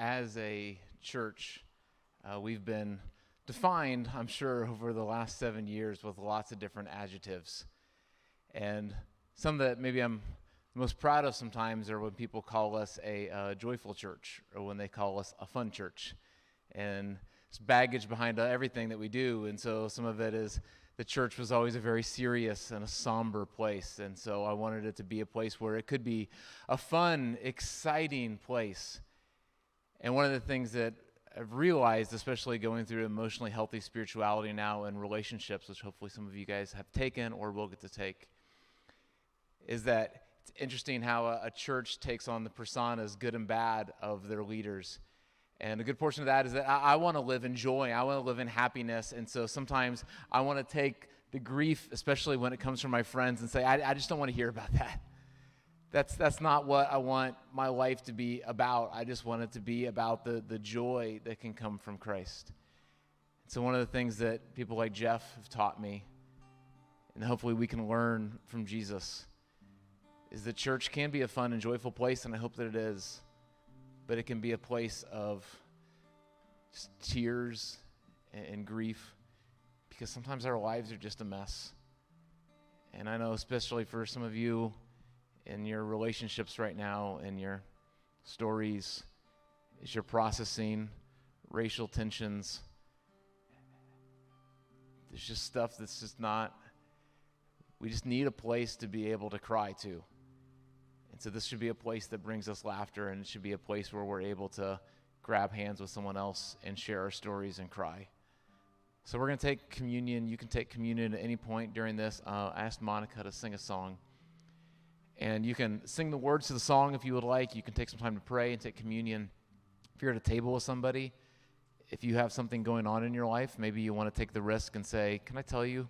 S9: as a church, we've been defined, I'm sure, over the last 7 years with lots of different adjectives. And some that maybe I'm most proud of sometimes are when people call us a joyful church, or when they call us a fun church. And it's baggage behind everything that we do. And so some of it is the church was always a very serious and a somber place. And so I wanted it to be a place where it could be a fun, exciting place. And one of the things that I've realized, especially going through emotionally healthy spirituality now and relationships, which hopefully some of you guys have taken or will get to take, is that it's interesting how a church takes on the personas, good and bad, of their leaders. And a good portion of that is that I want to live in joy. I want to live in happiness. And so sometimes I want to take the grief, especially when it comes from my friends, and say, I just don't want to hear about that. That's not what I want my life to be about. I just want it to be about the joy that can come from Christ. So one of the things that people like Jeff have taught me, and hopefully we can learn from Jesus, is that church can be a fun and joyful place, and I hope that it is. But it can be a place of just tears and grief, because sometimes our lives are just a mess. And I know especially for some of you in your relationships right now, in your stories, as you're processing racial tensions, there's just stuff that's just not, we just need a place to be able to cry to. And so this should be a place that brings us laughter, and it should be a place where we're able to grab hands with someone else and share our stories and cry. So we're going to take communion. You can take communion at any point during this. I asked Monica to sing a song. And you can sing the words to the song if you would like. You can take some time to pray and take communion. If you're at a table with somebody, if you have something going on in your life, maybe you want to take the risk and say, can I tell you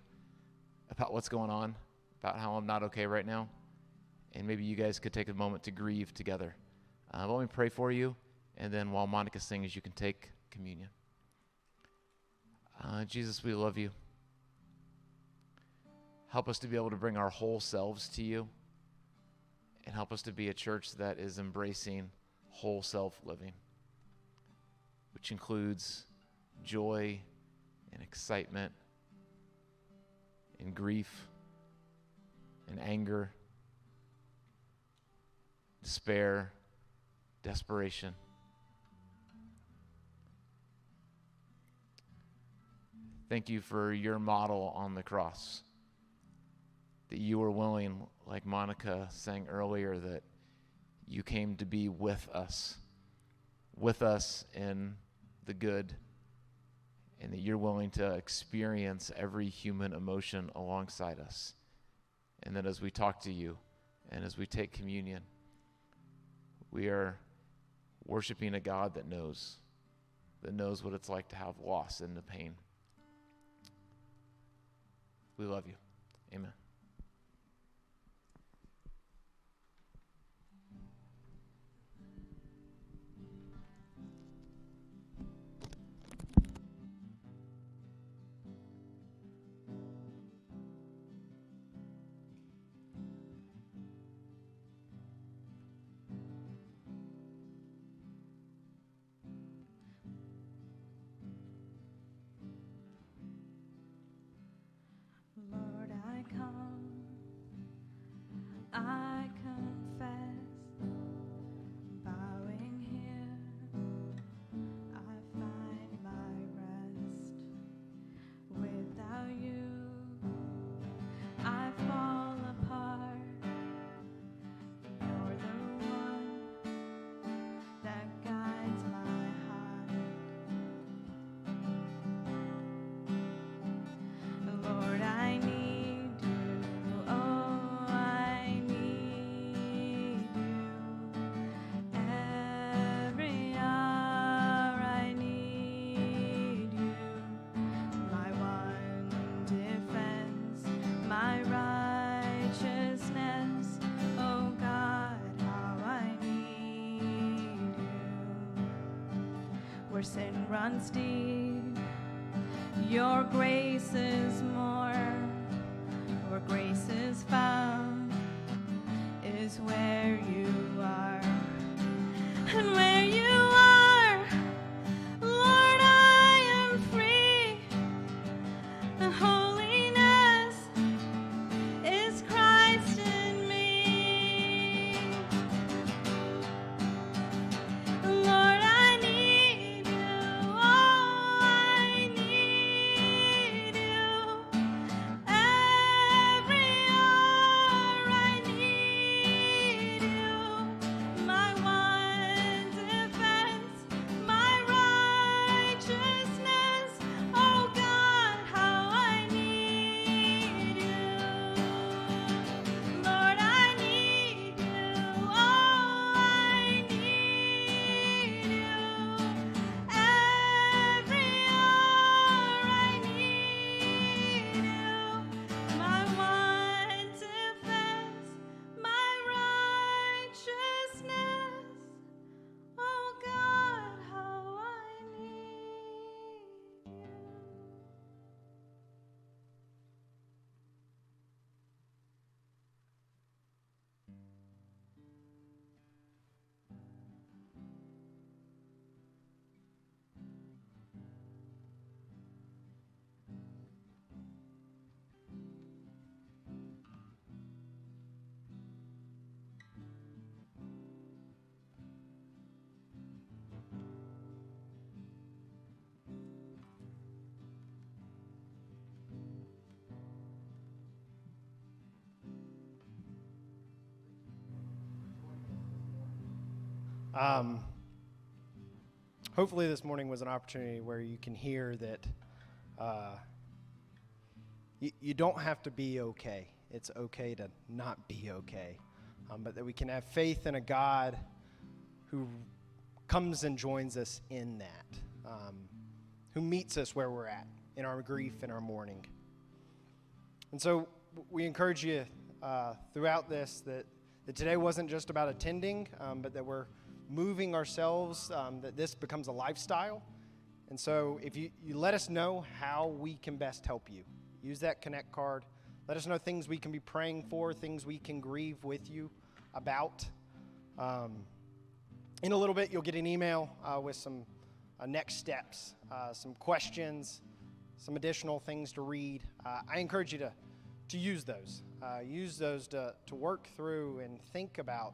S9: about what's going on, about how I'm not okay right now? And maybe you guys could take a moment to grieve together. Let me pray for you, and then while Monica sings, you can take communion. Jesus, we love you. Help us to be able to bring our whole selves to you, and help us to be a church that is embracing whole self living, which includes joy and excitement and grief and anger, despair, desperation. Thank you for your model on the cross, that you were willing, like Monica sang earlier, that you came to be with us in the good, and that you're willing to experience every human emotion alongside us. And that as we talk to you and as we take communion, we are worshiping a God that knows what it's like to have loss and the pain. We love you. Amen.
S4: Lord, I come, I confess, bowing here, I find my rest. Without you, I fall apart. You're the one that guides my heart. Lord, I need you. Oh, I need you. Every hour I need you. My one defense, my righteousness. Oh God, how I need you. Where sin runs deep, your grace is more. Where grace is found is where you are. And where you are,
S1: Hopefully this morning was an opportunity where you can hear that you don't have to be okay. It's okay to not be okay. But that we can have faith in a God who comes and joins us in that, who meets us where we're at, in our grief, in our mourning. And so we encourage you throughout this that today wasn't just about attending, but that we're moving ourselves, that this becomes a lifestyle. And so if you let us know how we can best help you, use that Connect card. Let us know things we can be praying for, things we can grieve with you about. In a little bit, you'll get an email with some next steps, some questions, some additional things to read. I encourage you to use those. Use those to work through and think about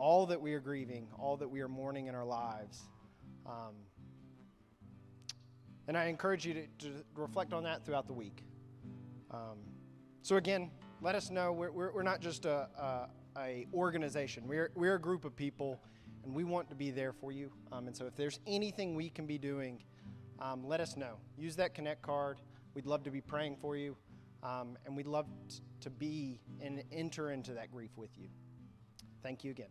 S1: all that we are grieving, all that we are mourning in our lives. And I encourage you to reflect on that throughout the week. So again, let us know. We're not just a organization. We're a group of people, and we want to be there for you. And so if there's anything we can be doing, let us know. Use that Connect card. We'd love to be praying for you, and we'd love to be and enter into that grief with you. Thank you again.